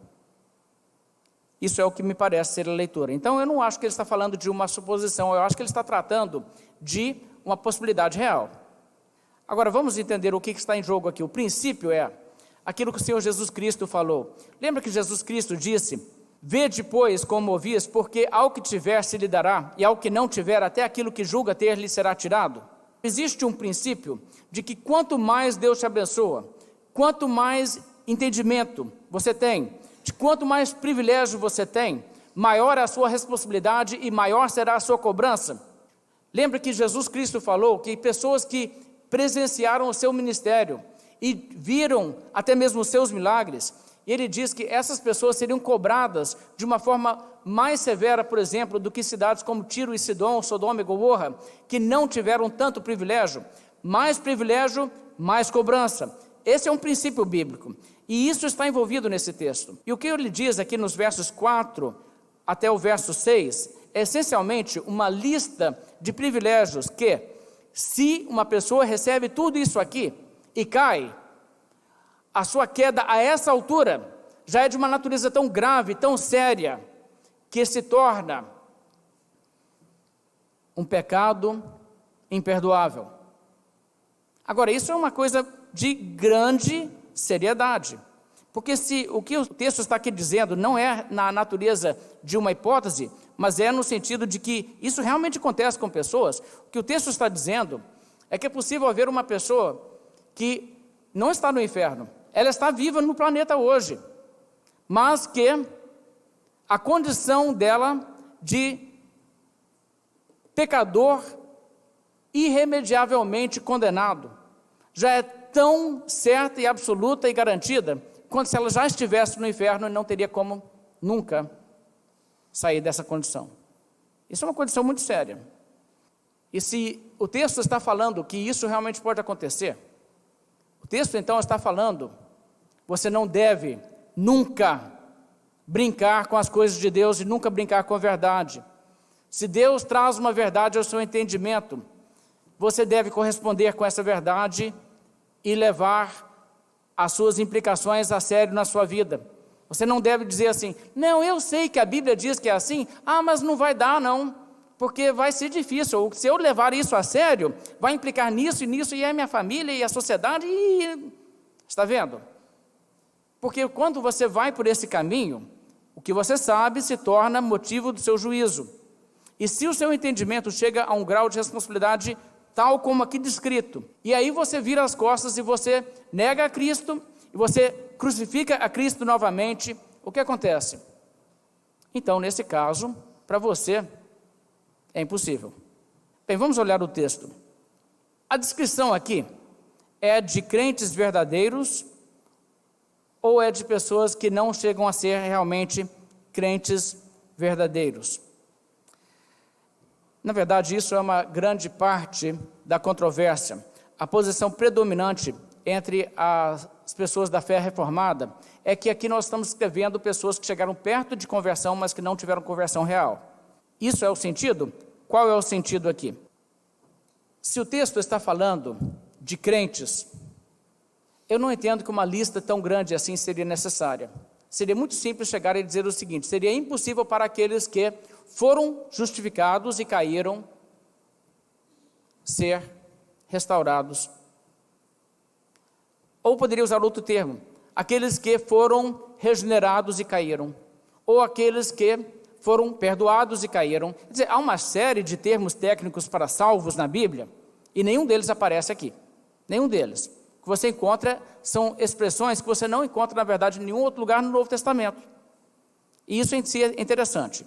Isso é o que me parece ser a leitura. Então eu não acho que ele está falando de uma suposição, eu acho que ele está tratando de uma possibilidade real. Agora vamos entender o que está em jogo aqui. O princípio é aquilo que o Senhor Jesus Cristo falou. Lembra que Jesus Cristo disse, vede pois como ouvis, porque ao que tiver se lhe dará, e ao que não tiver, até aquilo que julga ter lhe será tirado. Existe um princípio de que quanto mais Deus te abençoa, quanto mais entendimento você tem, de quanto mais privilégio você tem, maior é a sua responsabilidade e maior será a sua cobrança. Lembra que Jesus Cristo falou que pessoas que presenciaram o seu ministério e viram até mesmo os seus milagres, e ele diz que essas pessoas seriam cobradas de uma forma mais severa, por exemplo, do que cidades como Tiro e Sidom, Sodoma e Gomorra, que não tiveram tanto privilégio. Mais privilégio, mais cobrança. Esse é um princípio bíblico, e isso está envolvido nesse texto. E o que ele diz aqui nos versos 4 até o verso 6, é essencialmente uma lista de privilégios que se uma pessoa recebe tudo isso aqui e cai, a sua queda a essa altura já é de uma natureza tão grave, tão séria, que se torna um pecado imperdoável. Agora, isso é uma coisa de grande seriedade, porque se o que o texto está aqui dizendo não é na natureza de uma hipótese, mas é no sentido de que isso realmente acontece com pessoas, o que o texto está dizendo é que é possível haver uma pessoa que não está no inferno, ela está viva no planeta hoje, mas que a condição dela de pecador irremediavelmente condenado já é tão certa e absoluta e garantida quanto se ela já estivesse no inferno e não teria como nunca sair dessa condição. Isso é uma condição muito séria. E se o texto está falando que isso realmente pode acontecer, o texto então está falando, você não deve nunca brincar com as coisas de Deus e nunca brincar com a verdade. Se Deus traz uma verdade ao seu entendimento, você deve corresponder com essa verdade e levar as suas implicações a sério na sua vida. Você não deve dizer assim, não, eu sei que a Bíblia diz que é assim, mas não vai dar não, porque vai ser difícil, ou se eu levar isso a sério, vai implicar nisso e nisso, e a minha família e a sociedade, e... Está vendo? Porque quando você vai por esse caminho, o que você sabe se torna motivo do seu juízo. E se o seu entendimento chega a um grau de responsabilidade tal como aqui descrito, e aí você vira as costas e você nega a Cristo, e você crucifica a Cristo novamente, o que acontece? Então, nesse caso, para você, é impossível. Bem, vamos olhar o texto. A descrição aqui é de crentes verdadeiros ou é de pessoas que não chegam a ser realmente crentes verdadeiros? Na verdade, isso é uma grande parte da controvérsia. A posição predominante entre as pessoas da fé reformada é que aqui nós estamos escrevendo pessoas que chegaram perto de conversão, mas que não tiveram conversão real. Isso é o sentido? Qual é o sentido aqui? Se o texto está falando de crentes, eu não entendo que uma lista tão grande assim seria necessária. Seria muito simples chegar e dizer o seguinte, seria impossível para aqueles que foram justificados e caíram ser restaurados. Ou poderia usar outro termo, aqueles que foram regenerados e caíram, ou aqueles que foram perdoados e caíram. Quer dizer, há uma série de termos técnicos para salvos na Bíblia, e nenhum deles aparece aqui, nenhum deles. O que você encontra são expressões que você não encontra, na verdade, em nenhum outro lugar no Novo Testamento. E isso em si é interessante.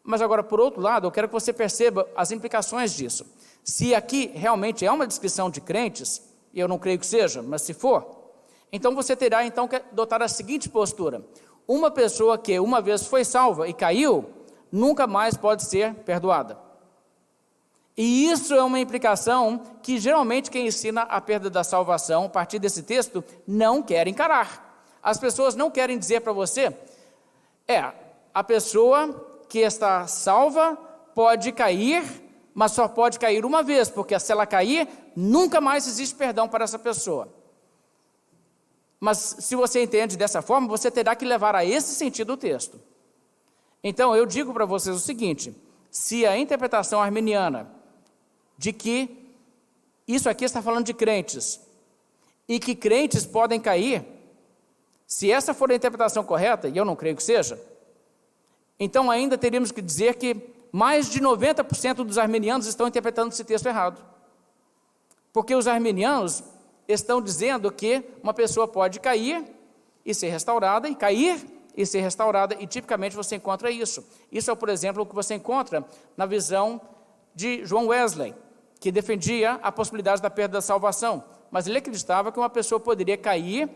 Mas agora, por outro lado, eu quero que você perceba as implicações disso. Se aqui realmente é uma descrição de crentes, e eu não creio que seja, mas se for, então você terá então que adotar a seguinte postura. Uma pessoa que uma vez foi salva e caiu, nunca mais pode ser perdoada. E isso é uma implicação que geralmente quem ensina a perda da salvação, a partir desse texto, não quer encarar. As pessoas não querem dizer para você, a pessoa que está salva pode cair, mas só pode cair uma vez, porque se ela cair, nunca mais existe perdão para essa pessoa. Mas se você entende dessa forma, você terá que levar a esse sentido o texto. Então eu digo para vocês o seguinte, se a interpretação arminiana de que isso aqui está falando de crentes, e que crentes podem cair, se essa for a interpretação correta, e eu não creio que seja, então ainda teríamos que dizer que mais de 90% dos arminianos estão interpretando esse texto errado. Porque os arminianos estão dizendo que uma pessoa pode cair e ser restaurada, e cair e ser restaurada, e tipicamente você encontra isso. Isso é, por exemplo, o que você encontra na visão de John Wesley, que defendia a possibilidade da perda da salvação, mas ele acreditava que uma pessoa poderia cair,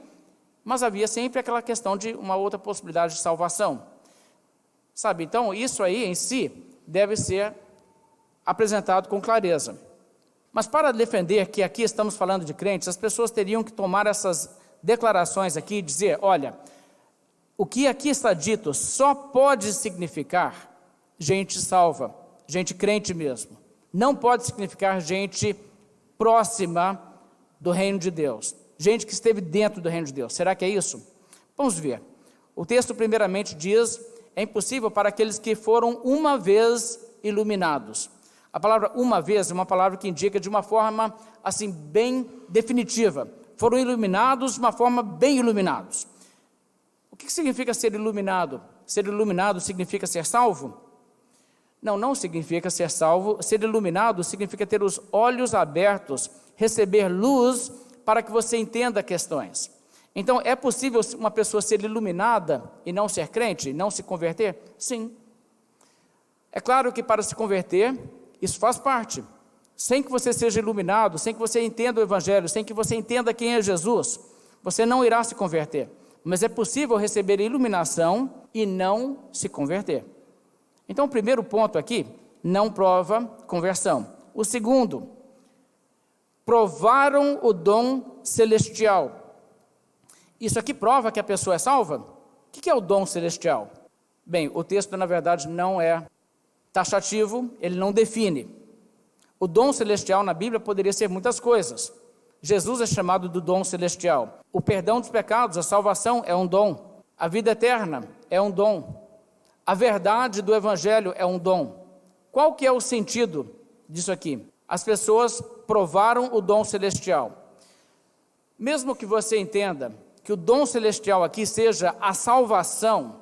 mas havia sempre aquela questão de uma outra possibilidade de salvação. Sabe, então isso aí em si deve ser apresentado com clareza. Mas para defender que aqui estamos falando de crentes, as pessoas teriam que tomar essas declarações aqui e dizer, olha, o que aqui está dito só pode significar gente salva, gente crente mesmo. Não pode significar gente próxima do reino de Deus, gente que esteve dentro do reino de Deus. Será que é isso? Vamos ver. O texto primeiramente diz: é impossível para aqueles que foram uma vez iluminados. A palavra uma vez é uma palavra que indica de uma forma assim bem definitiva. Foram iluminados de uma forma bem iluminados. O que significa ser iluminado? Ser iluminado significa ser salvo? Não, não significa ser salvo. Ser iluminado significa ter os olhos abertos, receber luz para que você entenda questões. Então, é possível uma pessoa ser iluminada e não ser crente, não se converter? Sim. É claro que para se converter, isso faz parte. Sem que você seja iluminado, sem que você entenda o Evangelho, sem que você entenda quem é Jesus, você não irá se converter. Mas é possível receber iluminação e não se converter. Então, o primeiro ponto aqui, não prova conversão. O segundo, provaram o dom celestial. Isso aqui prova que a pessoa é salva? O que é o dom celestial? Bem, o texto na verdade não é taxativo, ele não define. O dom celestial na Bíblia poderia ser muitas coisas. Jesus é chamado do dom celestial. O perdão dos pecados, a salvação é um dom. A vida eterna é um dom. A verdade do Evangelho é um dom. Qual que é o sentido disso aqui? As pessoas provaram o dom celestial. Mesmo que você entenda que o dom celestial aqui seja a salvação,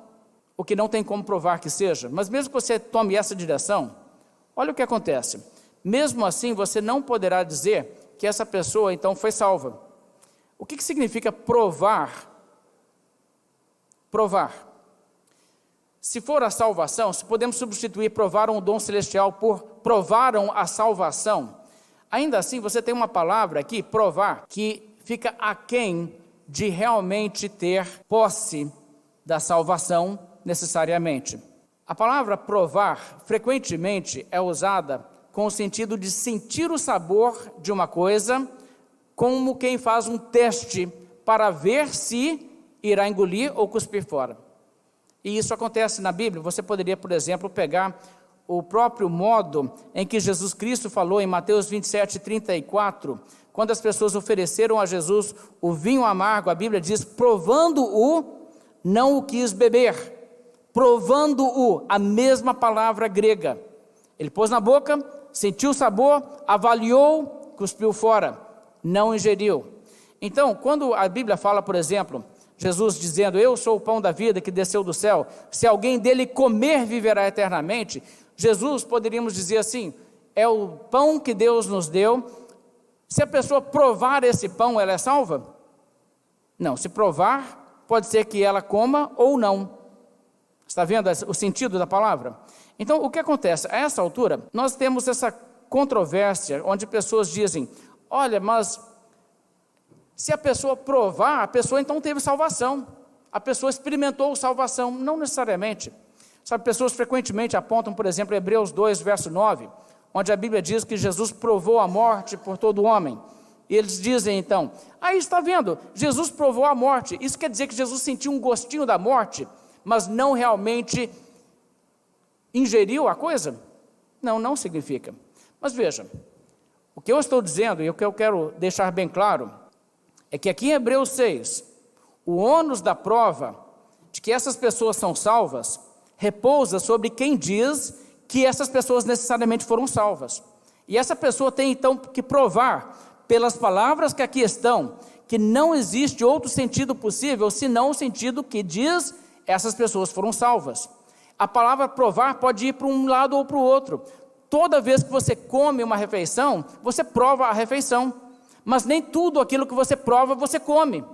o que não tem como provar que seja, mas mesmo que você tome essa direção, olha o que acontece. Mesmo assim, você não poderá dizer que essa pessoa então foi salva. O que significa provar? Provar. Se for a salvação, se podemos substituir provaram o dom celestial por provaram a salvação, ainda assim você tem uma palavra aqui, provar, que fica aquém de realmente ter posse da salvação necessariamente. A palavra provar frequentemente é usada com o sentido de sentir o sabor de uma coisa, como quem faz um teste para ver se irá engolir ou cuspir fora. E isso acontece na Bíblia. Você poderia, por exemplo, pegar o próprio modo em que Jesus Cristo falou em Mateus 27:34, quando as pessoas ofereceram a Jesus o vinho amargo, a Bíblia diz, provando-o, não o quis beber. Provando-o, a mesma palavra grega. Ele pôs na boca, sentiu o sabor, avaliou, cuspiu fora, não ingeriu. Então, quando a Bíblia fala, por exemplo, Jesus dizendo, eu sou o pão da vida que desceu do céu, se alguém dele comer, viverá eternamente. Jesus, poderíamos dizer assim, é o pão que Deus nos deu. Se a pessoa provar esse pão, ela é salva? Não, se provar, pode ser que ela coma ou não. Está vendo o sentido da palavra? Então, o que acontece? A essa altura, nós temos essa controvérsia, onde pessoas dizem, olha, mas se a pessoa provar, a pessoa então teve salvação. A pessoa experimentou salvação. Não necessariamente. Sabe, pessoas frequentemente apontam, por exemplo, Hebreus 2, verso 9, onde a Bíblia diz que Jesus provou a morte por todo homem. E eles dizem então, aí está vendo, Jesus provou a morte. Isso quer dizer que Jesus sentiu um gostinho da morte, mas não realmente ingeriu a coisa? Não, não significa. Mas veja, o que eu estou dizendo e o que eu quero deixar bem claro é que aqui em Hebreus 6, o ônus da prova de que essas pessoas são salvas repousa sobre quem diz que essas pessoas necessariamente foram salvas. E essa pessoa tem então que provar pelas palavras que aqui estão que não existe outro sentido possível senão o sentido que diz essas pessoas foram salvas. A palavra provar pode ir para um lado ou para o outro. Toda vez que você come uma refeição, você prova a refeição. Mas nem tudo aquilo que você prova, você come.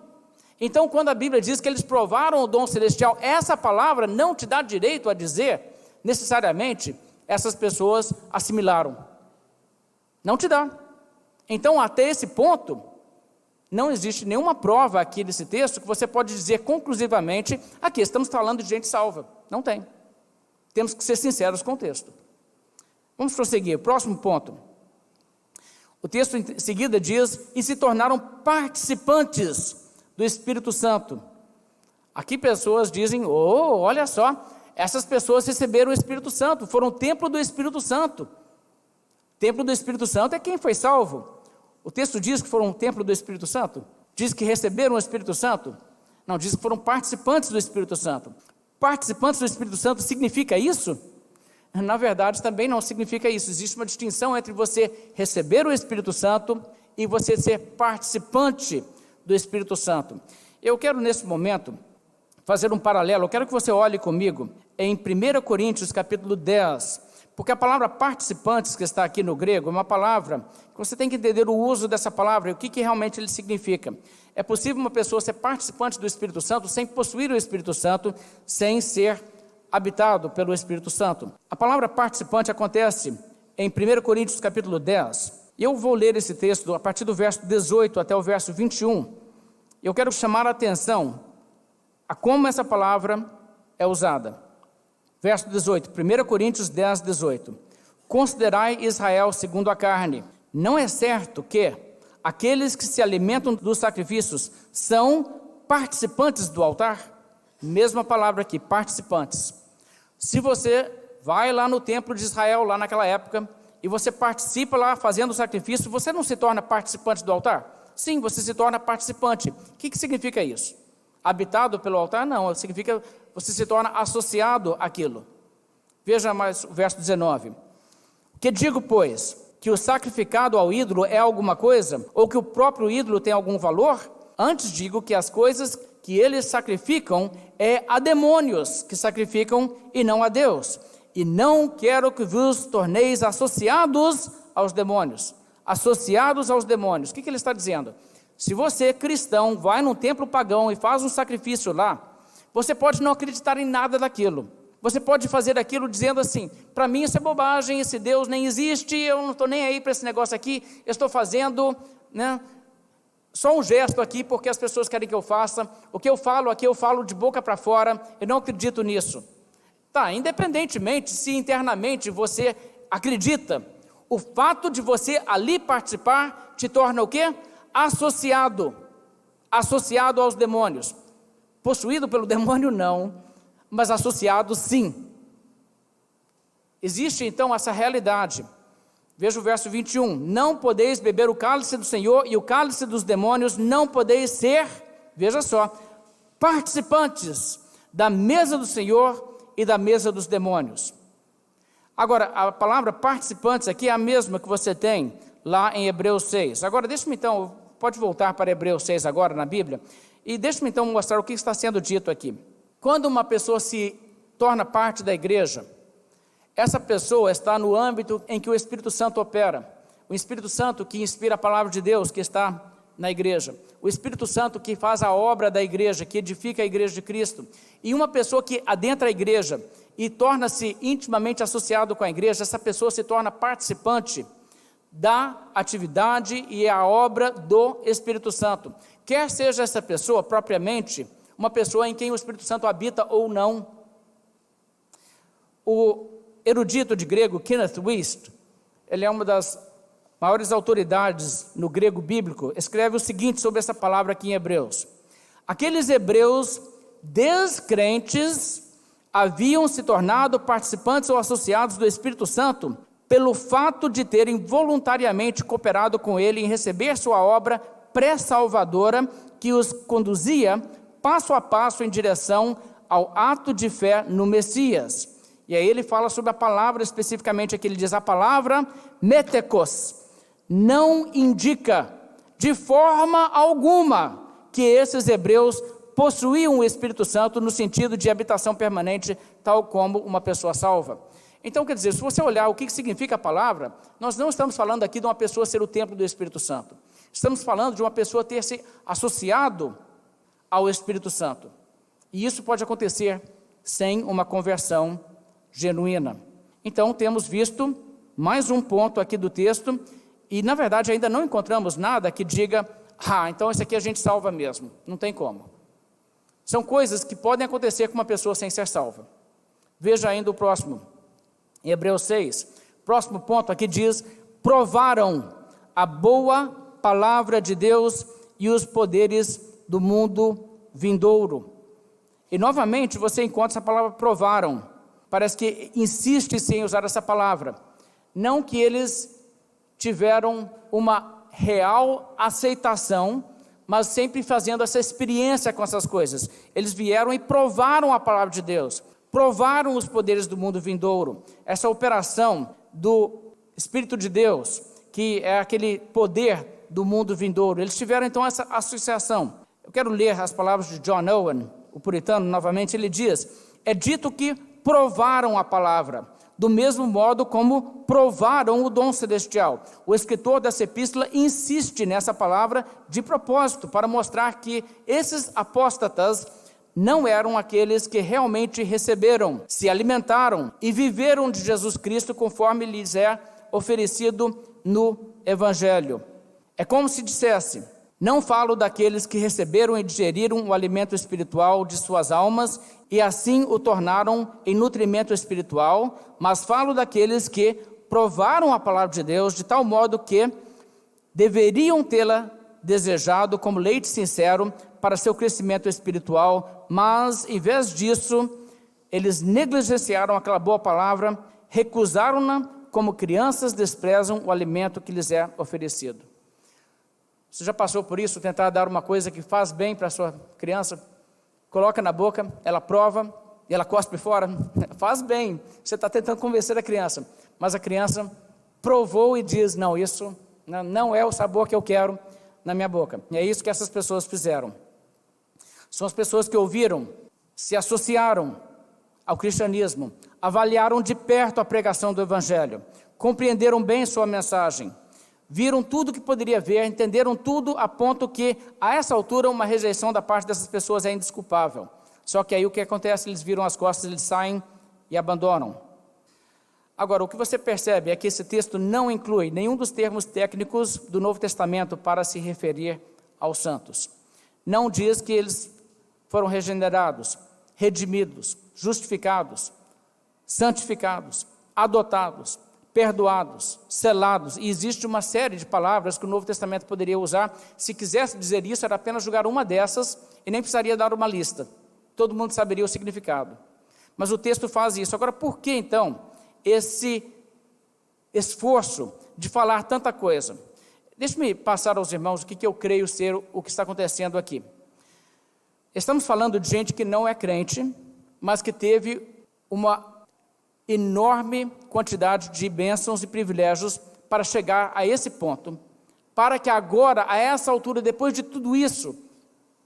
Então, quando a Bíblia diz que eles provaram o dom celestial, essa palavra não te dá direito a dizer, necessariamente, essas pessoas assimilaram. Não te dá. Então, até esse ponto, não existe nenhuma prova aqui nesse texto que você pode dizer conclusivamente, aqui estamos falando de gente salva. Não tem. Temos que ser sinceros com o texto. Vamos prosseguir. Próximo ponto. O texto em seguida diz, e se tornaram participantes do Espírito Santo. Aqui pessoas dizem, olha só, essas pessoas receberam o Espírito Santo, foram templo do Espírito Santo. Templo do Espírito Santo é quem foi salvo. O texto diz que foram um templo do Espírito Santo? Diz que receberam o Espírito Santo? Não, diz que foram participantes do Espírito Santo. Participantes do Espírito Santo significa isso? Na verdade, também não significa isso. Existe uma distinção entre você receber o Espírito Santo e você ser participante do Espírito Santo. Eu quero, nesse momento, fazer um paralelo. Eu quero que você olhe comigo em 1 Coríntios, capítulo 10, porque a palavra participantes, que está aqui no grego, é uma palavra que você tem que entender o uso dessa palavra e o que realmente ele significa. É possível uma pessoa ser participante do Espírito Santo sem possuir o Espírito Santo, sem ser habitado pelo Espírito Santo. A palavra participante acontece em 1 Coríntios, capítulo 10. Eu vou ler esse texto a partir do verso 18 até o verso 21. Eu quero chamar a atenção a como essa palavra é usada. Verso 18, 1 Coríntios 10, 18. Considerai Israel segundo a carne. Não é certo que aqueles que se alimentam dos sacrifícios são participantes do altar? Mesma palavra aqui, participantes. Se você vai lá no templo de Israel, lá naquela época, e você participa lá fazendo o sacrifício, você não se torna participante do altar? Sim, você se torna participante. O que significa isso? Habitado pelo altar? Não, significa você se torna associado àquilo. Veja mais o verso 19. Que digo, pois, que o sacrificado ao ídolo é alguma coisa, ou que o próprio ídolo tem algum valor? Antes digo que as coisas que eles sacrificam é a demônios que sacrificam e não a Deus. E não quero que vos torneis associados aos demônios. Associados aos demônios. O que ele está dizendo? Se você, cristão, vai num templo pagão e faz um sacrifício lá, você pode não acreditar em nada daquilo. Você pode fazer aquilo dizendo assim, para mim isso é bobagem, esse Deus nem existe, eu não estou nem aí para esse negócio aqui, eu estou fazendo, só um gesto aqui porque as pessoas querem que eu faça, o que eu falo aqui eu falo de boca para fora, eu não acredito nisso. Tá, independentemente se internamente você acredita, o fato de você ali participar te torna o quê? Associado aos demônios. Possuído pelo demônio não, mas associado sim. Existe então essa realidade. Veja o verso 21, não podeis beber o cálice do Senhor e o cálice dos demônios, não podeis ser, veja só, participantes da mesa do Senhor e da mesa dos demônios. Agora, a palavra participantes aqui é a mesma que você tem lá em Hebreus 6. Agora, deixa-me então, pode voltar para Hebreus 6 agora na Bíblia, e deixa-me então mostrar o que está sendo dito aqui. Quando uma pessoa se torna parte da igreja, essa pessoa está no âmbito em que o Espírito Santo opera. O Espírito Santo que inspira a palavra de Deus, que está na igreja. O Espírito Santo que faz a obra da igreja, que edifica a igreja de Cristo. E uma pessoa que adentra a igreja e torna-se intimamente associado com a igreja, essa pessoa se torna participante da atividade e a obra do Espírito Santo. Quer seja essa pessoa propriamente uma pessoa em quem o Espírito Santo habita ou não. O erudito de grego Kenneth Wuest, ele é uma das maiores autoridades no grego bíblico, escreve o seguinte sobre essa palavra aqui em Hebreus. Aqueles hebreus descrentes haviam se tornado participantes ou associados do Espírito Santo pelo fato de terem voluntariamente cooperado com ele em receber sua obra pré-salvadora que os conduzia passo a passo em direção ao ato de fé no Messias. E aí ele fala sobre a palavra especificamente aqui, ele diz a palavra metekos, não indica de forma alguma que esses hebreus possuíam o Espírito Santo no sentido de habitação permanente, tal como uma pessoa salva. Então, quer dizer, se você olhar o que significa a palavra, nós não estamos falando aqui de uma pessoa ser o templo do Espírito Santo. Estamos falando de uma pessoa ter se associado ao Espírito Santo. E isso pode acontecer sem uma conversão genuína. Então, temos visto mais um ponto aqui do texto, e na verdade ainda não encontramos nada que diga, então esse aqui a gente salva mesmo. Não tem como. São coisas que podem acontecer com uma pessoa sem ser salva. Veja ainda o próximo, em Hebreus 6, próximo ponto aqui diz, provaram a boa palavra de Deus e os poderes do mundo vindouro. E novamente você encontra essa palavra provaram. Parece que insiste-se em usar essa palavra. Não que eles tiveram uma real aceitação, mas sempre fazendo essa experiência com essas coisas. Eles vieram e provaram a palavra de Deus, provaram os poderes do mundo vindouro, essa operação do Espírito de Deus, que é aquele poder do mundo vindouro. Eles tiveram então essa associação. Eu quero ler as palavras de John Owen, o puritano, novamente. Ele diz: é dito que provaram a palavra, do mesmo modo como provaram o dom celestial. O escritor dessa epístola insiste nessa palavra de propósito, para mostrar que esses apóstatas não eram aqueles que realmente receberam, se alimentaram e viveram de Jesus Cristo conforme lhes é oferecido no Evangelho. É como se dissesse: não falo daqueles que receberam e digeriram o alimento espiritual de suas almas e assim o tornaram em nutrimento espiritual, mas falo daqueles que provaram a palavra de Deus de tal modo que deveriam tê-la desejado como leite sincero para seu crescimento espiritual, mas em vez disso, eles negligenciaram aquela boa palavra, recusaram-na como crianças desprezam o alimento que lhes é oferecido. Você já passou por isso? Tentar dar uma coisa que faz bem para a sua criança, coloca na boca, ela prova e ela cospe fora? Faz bem, você está tentando convencer a criança, mas a criança provou e diz: não, isso não é o sabor que eu quero na minha boca. E é isso que essas pessoas fizeram. São as pessoas que ouviram, se associaram ao cristianismo, avaliaram de perto a pregação do Evangelho, compreenderam bem sua mensagem, viram tudo que poderia ver, entenderam tudo a ponto que, a essa altura, uma rejeição da parte dessas pessoas é indesculpável. Só que aí o que acontece? Eles viram as costas, eles saem e abandonam. Agora, o que você percebe é que esse texto não inclui nenhum dos termos técnicos do Novo Testamento para se referir aos santos. Não diz que eles foram regenerados, redimidos, justificados, santificados, adotados, perdoados, selados, e existe uma série de palavras que o Novo Testamento poderia usar. Se quisesse dizer isso, era apenas jogar uma dessas e nem precisaria dar uma lista, todo mundo saberia o significado, mas o texto faz isso. Agora, por que então esse esforço de falar tanta coisa? Deixe-me passar aos irmãos o que eu creio ser o que está acontecendo aqui. Estamos falando de gente que não é crente, mas que teve uma enorme quantidade de bênçãos e privilégios para chegar a esse ponto, para que agora, a essa altura, depois de tudo isso,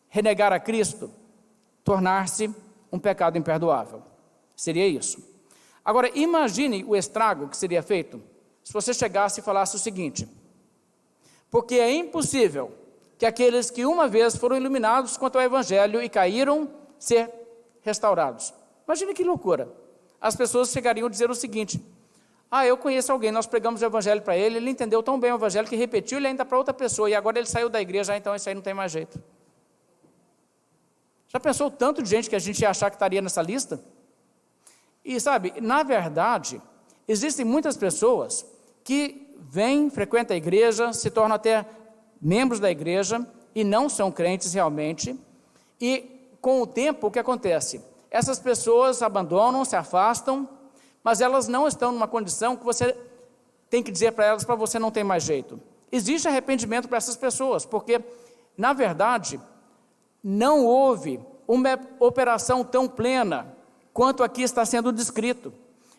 renegar a Cristo, tornar-se um pecado imperdoável. Seria isso. Agora, imagine o estrago que seria feito se você chegasse e falasse o seguinte: porque é impossível que aqueles que uma vez foram iluminados quanto ao Evangelho e caíram, ser restaurados. Imagine que loucura. As pessoas chegariam a dizer o seguinte: eu conheço alguém, nós pregamos o Evangelho para ele, ele entendeu tão bem o Evangelho que repetiu ele ainda para outra pessoa, e agora ele saiu da igreja, então isso aí não tem mais jeito. Já pensou o tanto de gente que a gente ia achar que estaria nessa lista? E sabe, na verdade, existem muitas pessoas que vêm, frequentam a igreja, se tornam até membros da igreja e não são crentes realmente, e com o tempo o que acontece? Essas pessoas abandonam, se afastam, mas elas não estão numa condição que você tem que dizer para elas: para você não tem mais jeito. Existe arrependimento para essas pessoas, porque, na verdade, não houve uma operação tão plena quanto aqui está sendo descrito.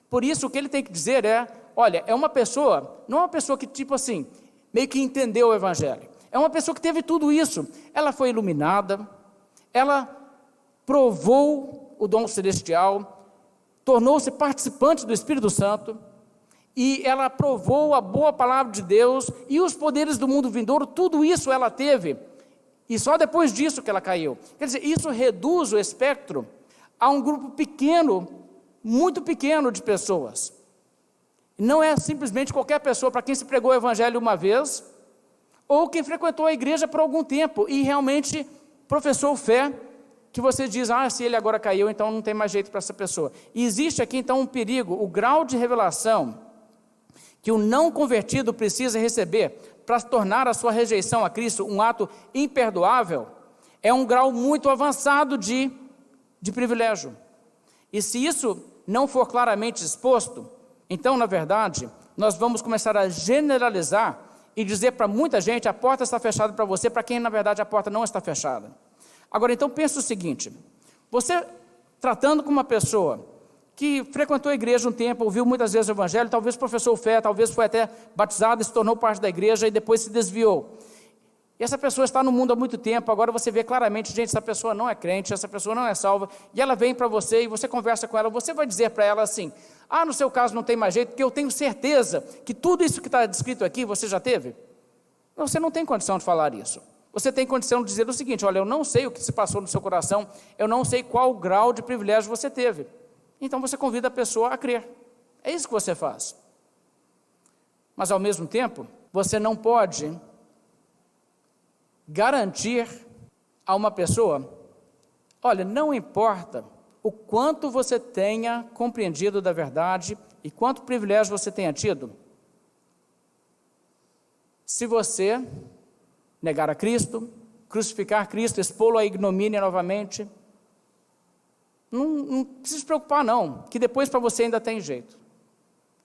Por isso, o que ele tem que dizer é: olha, é uma pessoa, não é uma pessoa que tipo assim, meio que entendeu o Evangelho. É uma pessoa que teve tudo isso. Ela foi iluminada, ela provou o dom celestial, tornou-se participante do Espírito Santo, e ela provou a boa palavra de Deus e os poderes do mundo vindouro. Tudo isso ela teve, e só depois disso que ela caiu. Quer dizer, isso reduz o espectro a um grupo pequeno, muito pequeno de pessoas. Não é simplesmente qualquer pessoa para quem se pregou o Evangelho uma vez, ou quem frequentou a igreja por algum tempo e realmente professou fé, que você diz: se ele agora caiu, então não tem mais jeito para essa pessoa. E existe aqui então um perigo. O grau de revelação que o não convertido precisa receber para tornar a sua rejeição a Cristo um ato imperdoável, é um grau muito avançado de privilégio. E se isso não for claramente exposto, então, na verdade, nós vamos começar a generalizar e dizer para muita gente, a porta está fechada para você, para quem na verdade a porta não está fechada. Agora, então, pense o seguinte, você tratando com uma pessoa que frequentou a igreja um tempo, ouviu muitas vezes o evangelho, talvez professou fé, talvez foi até batizado e se tornou parte da igreja e depois se desviou. E essa pessoa está no mundo há muito tempo, agora você vê claramente, gente, essa pessoa não é crente, essa pessoa não é salva, e ela vem para você e você conversa com ela, você vai dizer para ela assim, no seu caso não tem mais jeito, porque eu tenho certeza que tudo isso que está descrito aqui, você já teve? Não, você não tem condição de falar isso. Você tem condição de dizer o seguinte, olha, eu não sei o que se passou no seu coração, eu não sei qual grau de privilégio você teve. Então você convida a pessoa a crer. É isso que você faz. Mas ao mesmo tempo, você não pode garantir a uma pessoa, olha, não importa o quanto você tenha compreendido da verdade e quanto privilégio você tenha tido, se você negar a Cristo, crucificar Cristo, expô-lo à ignomínia novamente, não precisa se preocupar não, que depois para você ainda tem jeito.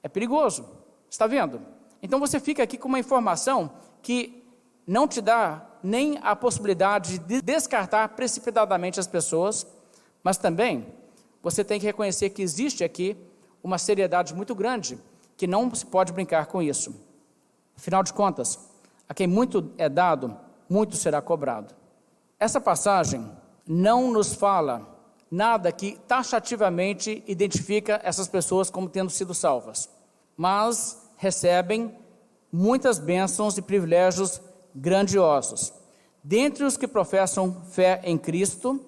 É perigoso, está vendo? Então você fica aqui com uma informação que não te dá nem a possibilidade de descartar precipitadamente as pessoas, mas também você tem que reconhecer que existe aqui uma seriedade muito grande, que não se pode brincar com isso. Afinal de contas, a quem muito é dado, muito será cobrado. Essa passagem não nos fala nada que taxativamente identifica essas pessoas como tendo sido salvas, mas recebem muitas bênçãos e privilégios grandiosos. Dentre os que professam fé em Cristo,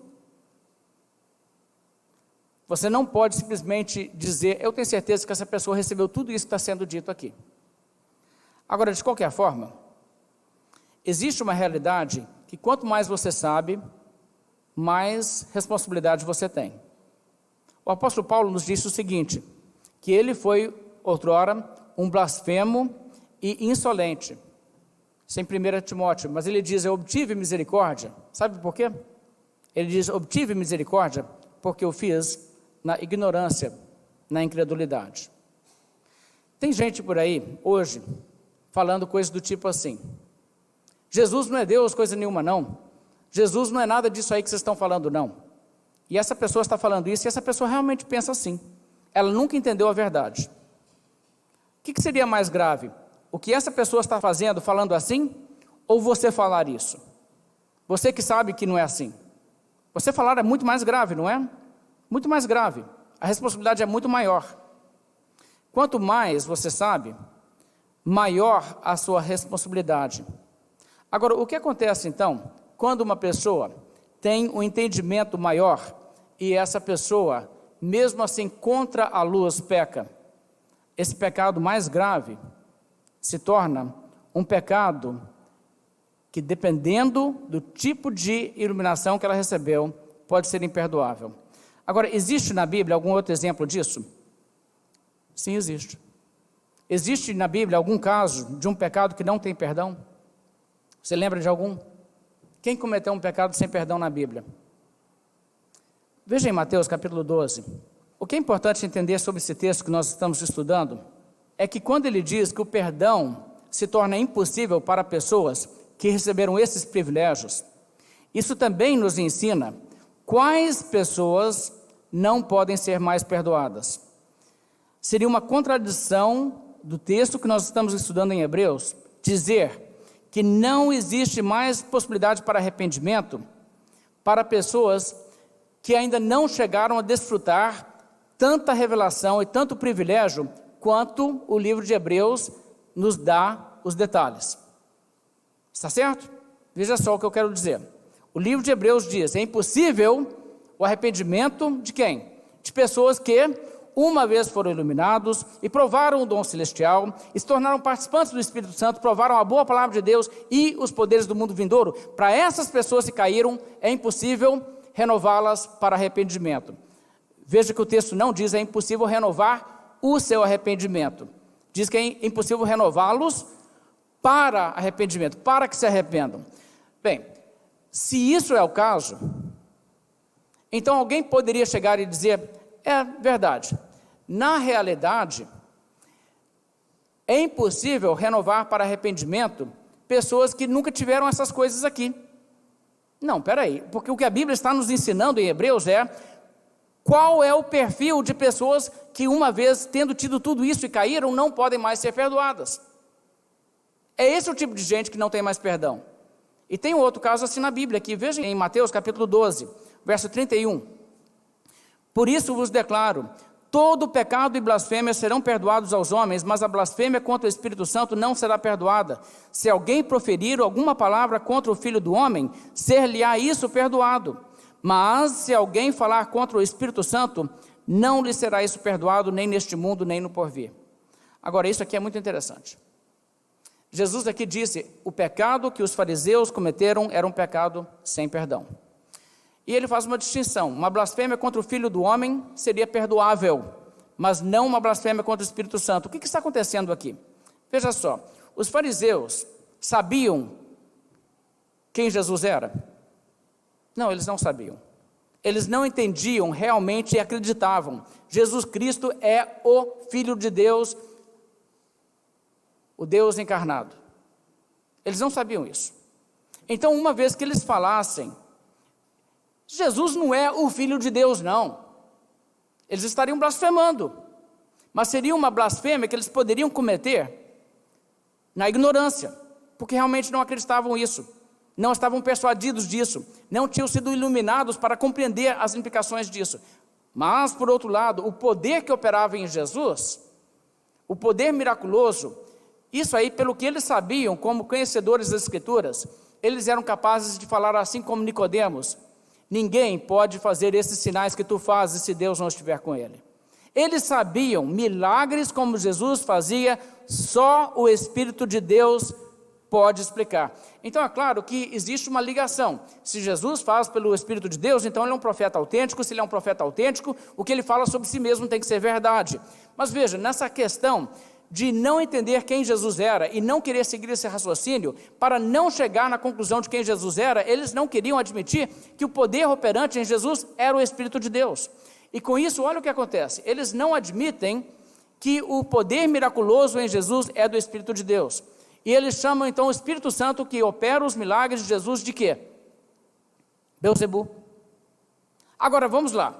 você não pode simplesmente dizer, eu tenho certeza que essa pessoa recebeu tudo isso que está sendo dito aqui. Agora, de qualquer forma, existe uma realidade que quanto mais você sabe, mais responsabilidade você tem. O apóstolo Paulo nos disse o seguinte, que ele foi, outrora, um blasfemo e insolente. Isso é em 1 Timóteo, mas ele diz, eu obtive misericórdia. Sabe por quê? Ele diz, obtive misericórdia porque eu fiz na ignorância, na incredulidade. Tem gente por aí, hoje, falando coisas do tipo assim, Jesus não é Deus, coisa nenhuma não. Jesus não é nada disso aí que vocês estão falando não. E essa pessoa está falando isso, e essa pessoa realmente pensa assim. Ela nunca entendeu a verdade. O que seria mais grave? O que essa pessoa está fazendo, falando assim, ou você falar isso? Você que sabe que não é assim. Você falar é muito mais grave, não é? Muito mais grave. A responsabilidade é muito maior. Quanto mais você sabe, maior a sua responsabilidade. Agora, o que acontece então, quando uma pessoa tem um entendimento maior e essa pessoa, mesmo assim, contra a luz, peca? Esse pecado mais grave se torna um pecado que, dependendo do tipo de iluminação que ela recebeu, pode ser imperdoável. Agora, existe na Bíblia algum outro exemplo disso? Sim, existe. Existe na Bíblia algum caso de um pecado que não tem perdão? Você lembra de algum? Quem cometeu um pecado sem perdão na Bíblia? Veja em Mateus capítulo 12. O que é importante entender sobre esse texto que nós estamos estudando é que quando ele diz que o perdão se torna impossível para pessoas que receberam esses privilégios, isso também nos ensina quais pessoas não podem ser mais perdoadas. Seria uma contradição do texto que nós estamos estudando em Hebreus, dizer que não existe mais possibilidade para arrependimento para pessoas que ainda não chegaram a desfrutar tanta revelação e tanto privilégio quanto o livro de Hebreus nos dá os detalhes. Está certo? Veja só o que eu quero dizer. O livro de Hebreus diz, é impossível o arrependimento de quem? De pessoas que uma vez foram iluminados e provaram o dom celestial, e se tornaram participantes do Espírito Santo, provaram a boa palavra de Deus e os poderes do mundo vindouro. Para essas pessoas que caíram, é impossível renová-las para arrependimento. Veja que o texto não diz, é impossível renovar o seu arrependimento. Diz que é impossível renová-los para arrependimento, para que se arrependam. Bem, se isso é o caso, então alguém poderia chegar e dizer, é verdade, na realidade, É impossível renovar para arrependimento pessoas que nunca tiveram essas coisas aqui. Não, peraí, porque o que a Bíblia está nos ensinando em Hebreus é qual é o perfil de pessoas que, uma vez tendo tido tudo isso e caíram, não podem mais ser perdoadas. É esse o tipo de gente que não tem mais perdão. E tem um outro caso assim na Bíblia, que veja em Mateus capítulo 12, verso 31. Por isso vos declaro, todo pecado e blasfêmia serão perdoados aos homens, mas a blasfêmia contra o Espírito Santo não será perdoada. Se alguém proferir alguma palavra contra o Filho do Homem, ser-lhe-á isso perdoado. Mas se alguém falar contra o Espírito Santo, não lhe será isso perdoado, nem neste mundo, nem no porvir. Agora, isso aqui é muito interessante. Jesus aqui disse, o pecado que os fariseus cometeram era um pecado sem perdão. E ele faz uma distinção, uma blasfêmia contra o Filho do Homem seria perdoável, mas não uma blasfêmia contra o Espírito Santo. O que está acontecendo aqui? Veja só, os fariseus sabiam quem Jesus era? Não, eles não sabiam. Eles não entendiam realmente e acreditavam. Jesus Cristo é o Filho de Deus, o Deus encarnado. Eles não sabiam isso. Então, uma vez que eles falassem, Jesus não é o Filho de Deus, não. Eles estariam blasfemando. Mas seria uma blasfêmia que eles poderiam cometer na ignorância, porque realmente não acreditavam nisso, não estavam persuadidos disso, não tinham sido iluminados para compreender as implicações disso. Mas, por outro lado, o poder que operava em Jesus, o poder miraculoso, isso aí, pelo que eles sabiam, como conhecedores das Escrituras, eles eram capazes de falar assim como Nicodemos: ninguém pode fazer esses sinais que tu fazes se Deus não estiver com ele. Eles sabiam milagres como Jesus fazia, só o Espírito de Deus pode explicar. Então é claro que existe uma ligação. Se Jesus faz pelo Espírito de Deus, então ele é um profeta autêntico. Se ele é um profeta autêntico, o que ele fala sobre si mesmo tem que ser verdade. Mas veja, nessa questão de não entender quem Jesus era e não querer seguir esse raciocínio, para não chegar na conclusão de quem Jesus era, eles não queriam admitir que o poder operante em Jesus era o Espírito de Deus. E com isso, olha o que acontece, eles não admitem que o poder miraculoso em Jesus é do Espírito de Deus. E eles chamam então o Espírito Santo que opera os milagres de Jesus de quê? Beelzebu. Agora vamos lá,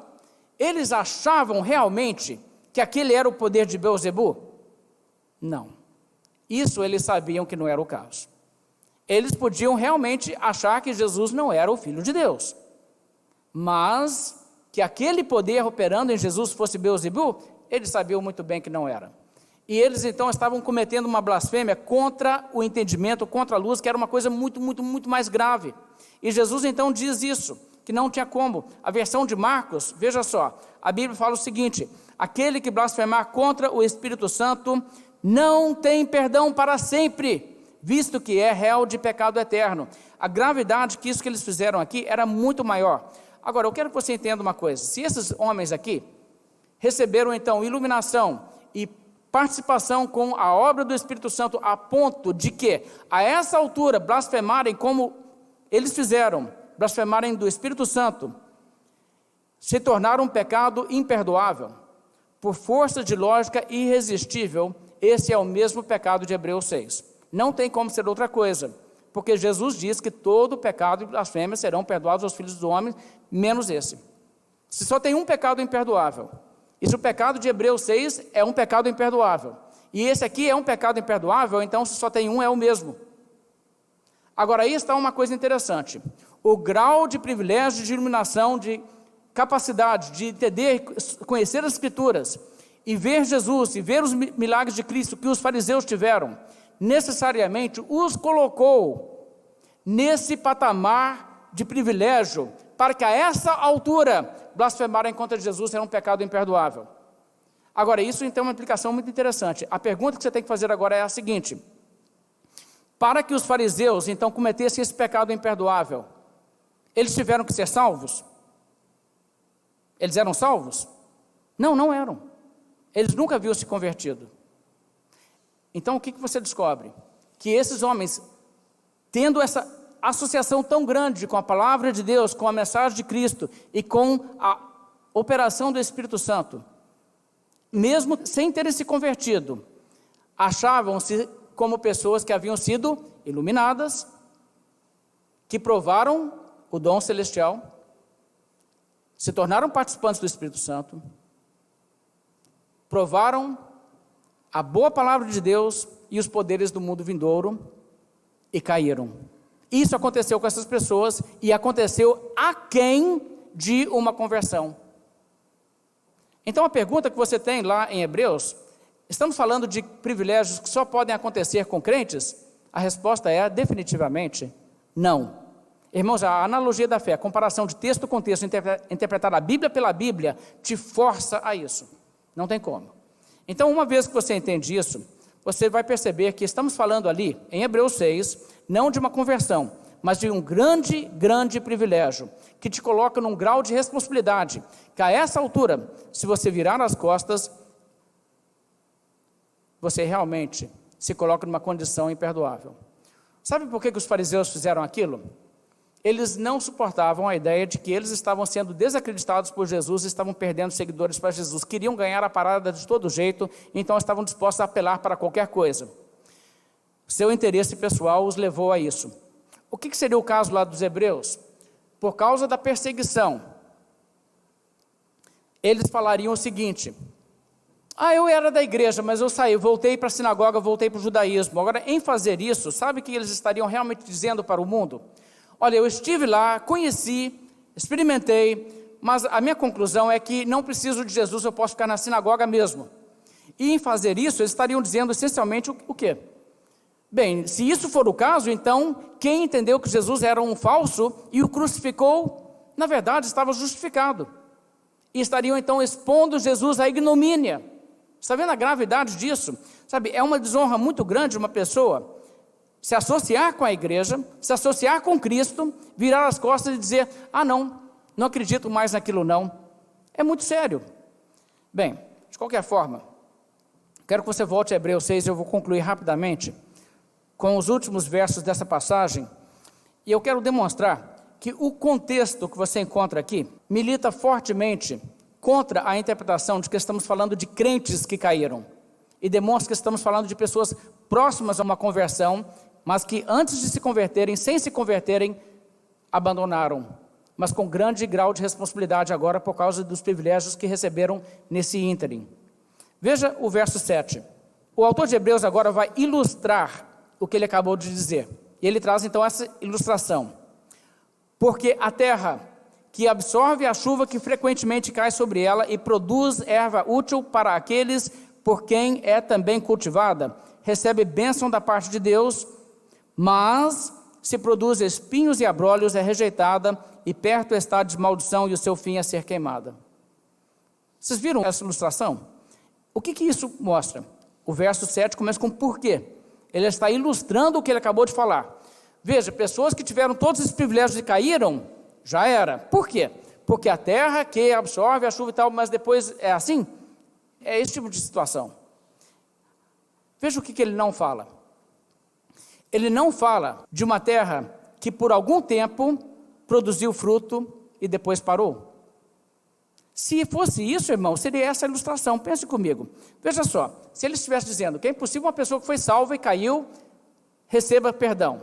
eles achavam realmente que aquele era o poder de Beelzebu? Não, isso eles sabiam que não era o caso. Eles podiam realmente achar que Jesus não era o Filho de Deus, mas que aquele poder operando em Jesus fosse Beelzebu, eles sabiam muito bem que não era. E eles então estavam cometendo uma blasfêmia contra o entendimento, contra a luz, que era uma coisa muito, muito, muito mais grave. E Jesus então diz isso, que não tinha como. A versão de Marcos, veja só, a Bíblia fala o seguinte: aquele que blasfemar contra o Espírito Santo não tem perdão para sempre, visto que é réu de pecado eterno. A gravidade que isso que eles fizeram aqui era muito maior. Agora, eu quero que você entenda uma coisa: se esses homens aqui receberam então iluminação e participação com a obra do Espírito Santo a ponto de que, a essa altura, blasfemarem como eles fizeram, blasfemarem do Espírito Santo, se tornaram um pecado imperdoável, por força de lógica irresistível, esse é o mesmo pecado de Hebreus 6. Não tem como ser outra coisa, porque Jesus diz que todo pecado e blasfêmia serão perdoados aos filhos do homem, menos esse. Se só tem um pecado imperdoável, e se o pecado de Hebreus 6 é um pecado imperdoável, e esse aqui é um pecado imperdoável, então se só tem um é o mesmo. Agora aí está uma coisa interessante: o grau de privilégio, de iluminação, de capacidade de entender, conhecer as Escrituras, e ver Jesus, e ver os milagres de Cristo que os fariseus tiveram, necessariamente os colocou nesse patamar de privilégio, para que a essa altura, blasfemarem contra Jesus era um pecado imperdoável. Agora, isso então é uma implicação muito interessante. A pergunta que você tem que fazer agora é a seguinte: para que os fariseus então cometessem esse pecado imperdoável, eles tiveram que ser salvos? Eles eram salvos? Não, não eram. Eles nunca haviam se convertido. Então o que você descobre? Que esses homens, tendo essa associação tão grande com a palavra de Deus, com a mensagem de Cristo e com a operação do Espírito Santo, mesmo sem terem se convertido, achavam-se como pessoas que haviam sido iluminadas, que provaram o dom celestial, se tornaram participantes do Espírito Santo, provaram a boa palavra de Deus e os poderes do mundo vindouro e caíram. Isso aconteceu com essas pessoas e aconteceu aquém de uma conversão. Então a pergunta que você tem lá em Hebreus, estamos falando de privilégios que só podem acontecer com crentes? A resposta é definitivamente não. Irmãos, a analogia da fé, a comparação de texto com texto, interpretar a Bíblia pela Bíblia, te força a isso. Não tem como. Então, uma vez que você entende isso, você vai perceber que estamos falando ali, em Hebreus 6, não de uma conversão, mas de um grande, grande privilégio, que te coloca num grau de responsabilidade, que a essa altura, se você virar as costas, você realmente se coloca numa condição imperdoável. Sabe por que os fariseus fizeram aquilo? Eles não suportavam a ideia de que eles estavam sendo desacreditados por Jesus, estavam perdendo seguidores para Jesus, queriam ganhar a parada de todo jeito, então estavam dispostos a apelar para qualquer coisa. Seu interesse pessoal os levou a isso. O que seria o caso lá dos hebreus? Por causa da perseguição, eles falariam o seguinte: eu era da igreja, mas eu saí, voltei para a sinagoga, voltei para o judaísmo. Agora, em fazer isso, sabe o que eles estariam realmente dizendo para o mundo? Olha, eu estive lá, conheci, experimentei, mas a minha conclusão é que não preciso de Jesus, eu posso ficar na sinagoga mesmo. E em fazer isso, eles estariam dizendo essencialmente o quê? Bem, se isso for o caso, então, quem entendeu que Jesus era um falso e o crucificou, na verdade, estava justificado. E estariam então expondo Jesus à ignomínia. Está vendo a gravidade disso? Sabe, é uma desonra muito grande uma pessoa se associar com a igreja, se associar com Cristo, virar as costas e dizer: não acredito mais naquilo não. É muito sério. Bem, de qualquer forma, quero que você volte a Hebreus 6, eu vou concluir rapidamente com os últimos versos dessa passagem, e eu quero demonstrar que o contexto que você encontra aqui milita fortemente contra a interpretação de que estamos falando de crentes que caíram, e demonstra que estamos falando de pessoas próximas a uma conversão, mas que antes de se converterem, sem se converterem, abandonaram, mas com grande grau de responsabilidade agora por causa dos privilégios que receberam nesse ínterim. Veja o verso 7. O autor de Hebreus agora vai ilustrar o que ele acabou de dizer. E ele traz então essa ilustração. Porque a terra que absorve a chuva que frequentemente cai sobre ela e produz erva útil para aqueles por quem é também cultivada, recebe bênção da parte de Deus, mas se produz espinhos e abrolhos, é rejeitada, e perto está de maldição e o seu fim é ser queimada. Vocês viram essa ilustração? O que isso mostra? O verso 7 começa com porquê. Ele está ilustrando o que ele acabou de falar. Veja, pessoas que tiveram todos esses privilégios e caíram, já era. Por quê? Porque a terra que absorve a chuva e tal, mas depois é assim? É esse tipo de situação. Veja o que ele não fala. Ele não fala de uma terra que por algum tempo produziu fruto e depois parou. Se fosse isso, irmão, seria essa a ilustração. Pense comigo. Veja só, se ele estivesse dizendo que é impossível uma pessoa que foi salva e caiu, receba perdão.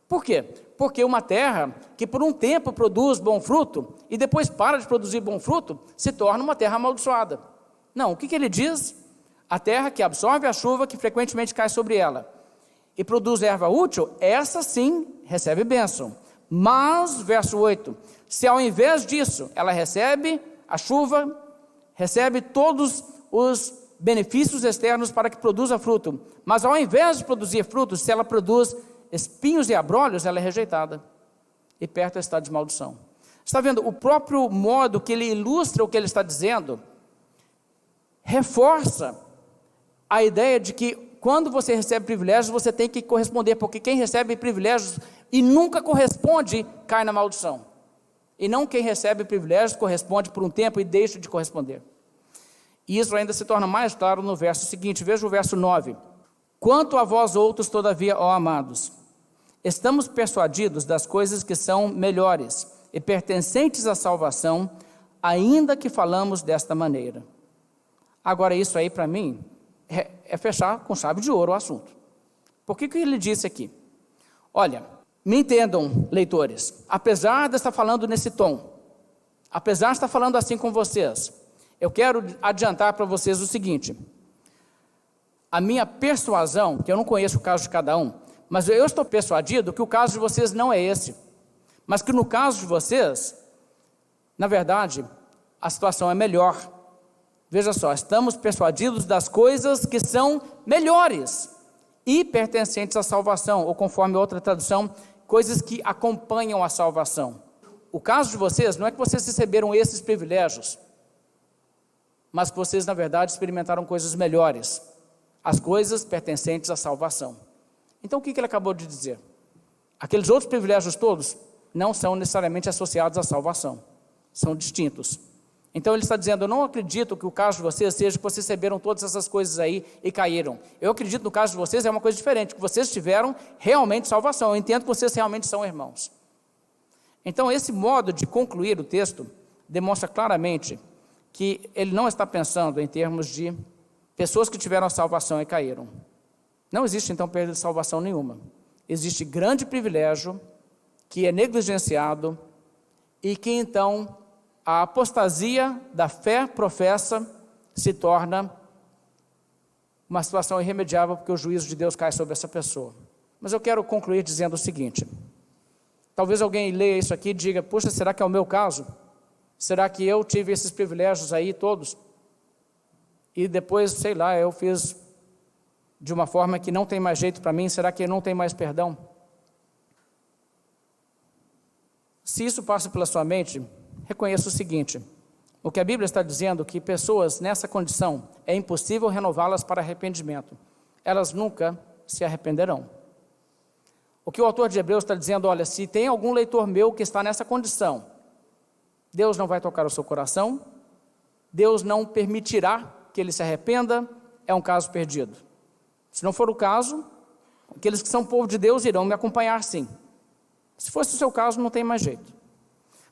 Por quê? Porque uma terra que por um tempo produz bom fruto e depois para de produzir bom fruto, se torna uma terra amaldiçoada. Não, o que ele diz? A terra que absorve a chuva que frequentemente cai sobre ela e produz erva útil, essa sim recebe bênção. Mas, verso 8, se ao invés disso ela recebe a chuva, recebe todos os benefícios externos para que produza fruto, mas ao invés de produzir frutos, se ela produz espinhos e abrolhos, ela é rejeitada, e perto está de maldição. Está vendo? O próprio modo que ele ilustra o que ele está dizendo, reforça a ideia de que quando você recebe privilégios, você tem que corresponder, porque quem recebe privilégios e nunca corresponde, cai na maldição. E não quem recebe privilégios corresponde por um tempo e deixa de corresponder. E isso ainda se torna mais claro no verso seguinte, veja o verso 9. Quanto a vós outros, todavia, ó amados, estamos persuadidos das coisas que são melhores e pertencentes à salvação, ainda que falamos desta maneira. Agora isso aí para mim é fechar com chave de ouro o assunto. Por que ele disse aqui? Olha, me entendam, leitores, apesar de estar falando nesse tom, apesar de estar falando assim com vocês, eu quero adiantar para vocês o seguinte: a minha persuasão, que eu não conheço o caso de cada um, mas eu estou persuadido que o caso de vocês não é esse, mas que no caso de vocês, na verdade, a situação é melhor. Veja só, estamos persuadidos das coisas que são melhores e pertencentes à salvação, ou conforme outra tradução, coisas que acompanham a salvação. O caso de vocês não é que vocês receberam esses privilégios, mas que vocês, na verdade, experimentaram coisas melhores, as coisas pertencentes à salvação. Então, o que ele acabou de dizer? Aqueles outros privilégios todos não são necessariamente associados à salvação, são distintos. Então ele está dizendo, eu não acredito que o caso de vocês seja que vocês receberam todas essas coisas aí e caíram. Eu acredito que no caso de vocês é uma coisa diferente, que vocês tiveram realmente salvação. Eu entendo que vocês realmente são irmãos. Então esse modo de concluir o texto demonstra claramente que ele não está pensando em termos de pessoas que tiveram a salvação e caíram. Não existe então perda de salvação nenhuma. Existe grande privilégio que é negligenciado e que então a apostasia da fé professa se torna uma situação irremediável, porque o juízo de Deus cai sobre essa pessoa. Mas eu quero concluir dizendo o seguinte: talvez alguém leia isso aqui e diga, puxa, será que é o meu caso? Será que eu tive esses privilégios aí todos? E depois, sei lá, eu fiz de uma forma que não tem mais jeito para mim, será que não tem mais perdão? Se isso passa pela sua mente, reconheça o seguinte: o que a Bíblia está dizendo, que pessoas nessa condição, é impossível renová-las para arrependimento. Elas nunca se arrependerão. O que o autor de Hebreus está dizendo, olha, se tem algum leitor meu que está nessa condição, Deus não vai tocar o seu coração, Deus não permitirá que ele se arrependa, é um caso perdido. Se não for o caso, aqueles que são povo de Deus irão me acompanhar sim. Se fosse o seu caso, não tem mais jeito.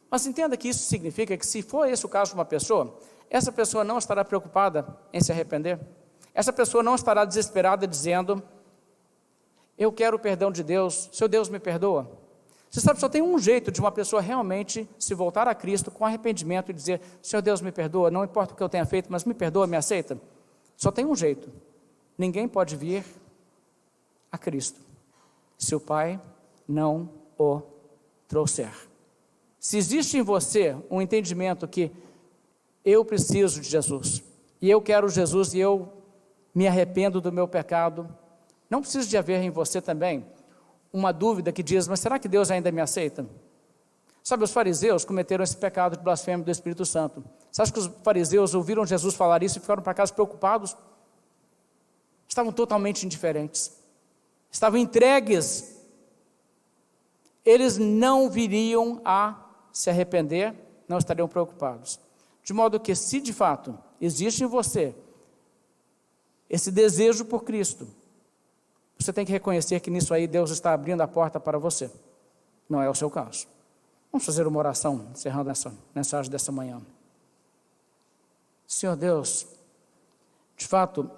Mas entenda que isso significa que se for esse o caso de uma pessoa, essa pessoa não estará preocupada em se arrepender. Essa pessoa não estará desesperada dizendo, eu quero o perdão de Deus, seu Deus me perdoa. Você sabe, só tem um jeito de uma pessoa realmente se voltar a Cristo com arrependimento e dizer, Senhor Deus me perdoa, não importa o que eu tenha feito, mas me perdoa, me aceita. Só tem um jeito. Ninguém pode vir a Cristo se o Pai não o trouxer. Se existe em você um entendimento que eu preciso de Jesus, e eu quero Jesus, e eu me arrependo do meu pecado, não precisa de haver em você também uma dúvida que diz, mas será que Deus ainda me aceita? Sabe, os fariseus cometeram esse pecado de blasfêmia do Espírito Santo. Você acha que os fariseus ouviram Jesus falar isso e ficaram para casa preocupados? Estavam totalmente indiferentes. Estavam entregues. Eles não viriam a se arrepender, não estariam preocupados. De modo que, se de fato existe em você esse desejo por Cristo, você tem que reconhecer que nisso aí Deus está abrindo a porta para você. Não é o seu caso. Vamos fazer uma oração, encerrando essa mensagem dessa manhã. Senhor Deus, de fato,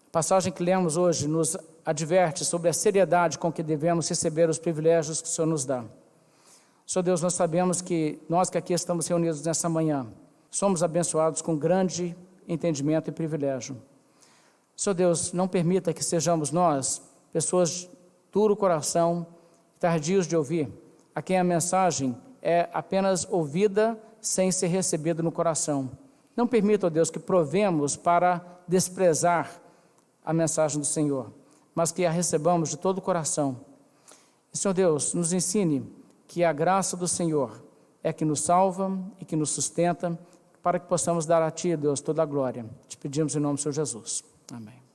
a passagem que lemos hoje nos adverte sobre a seriedade com que devemos receber os privilégios que o Senhor nos dá. Senhor Deus, nós sabemos que nós que aqui estamos reunidos nessa manhã, somos abençoados com grande entendimento e privilégio. Senhor Deus, não permita que sejamos nós, pessoas de duro coração, tardios de ouvir, a quem a mensagem é apenas ouvida sem ser recebida no coração. Não permita, ó Deus, que provemos para desprezar a mensagem do Senhor, mas que a recebamos de todo o coração. E, Senhor Deus, nos ensine que a graça do Senhor é que nos salva e que nos sustenta, para que possamos dar a Ti, Deus, toda a glória. Te pedimos em nome do Senhor Jesus. Amém.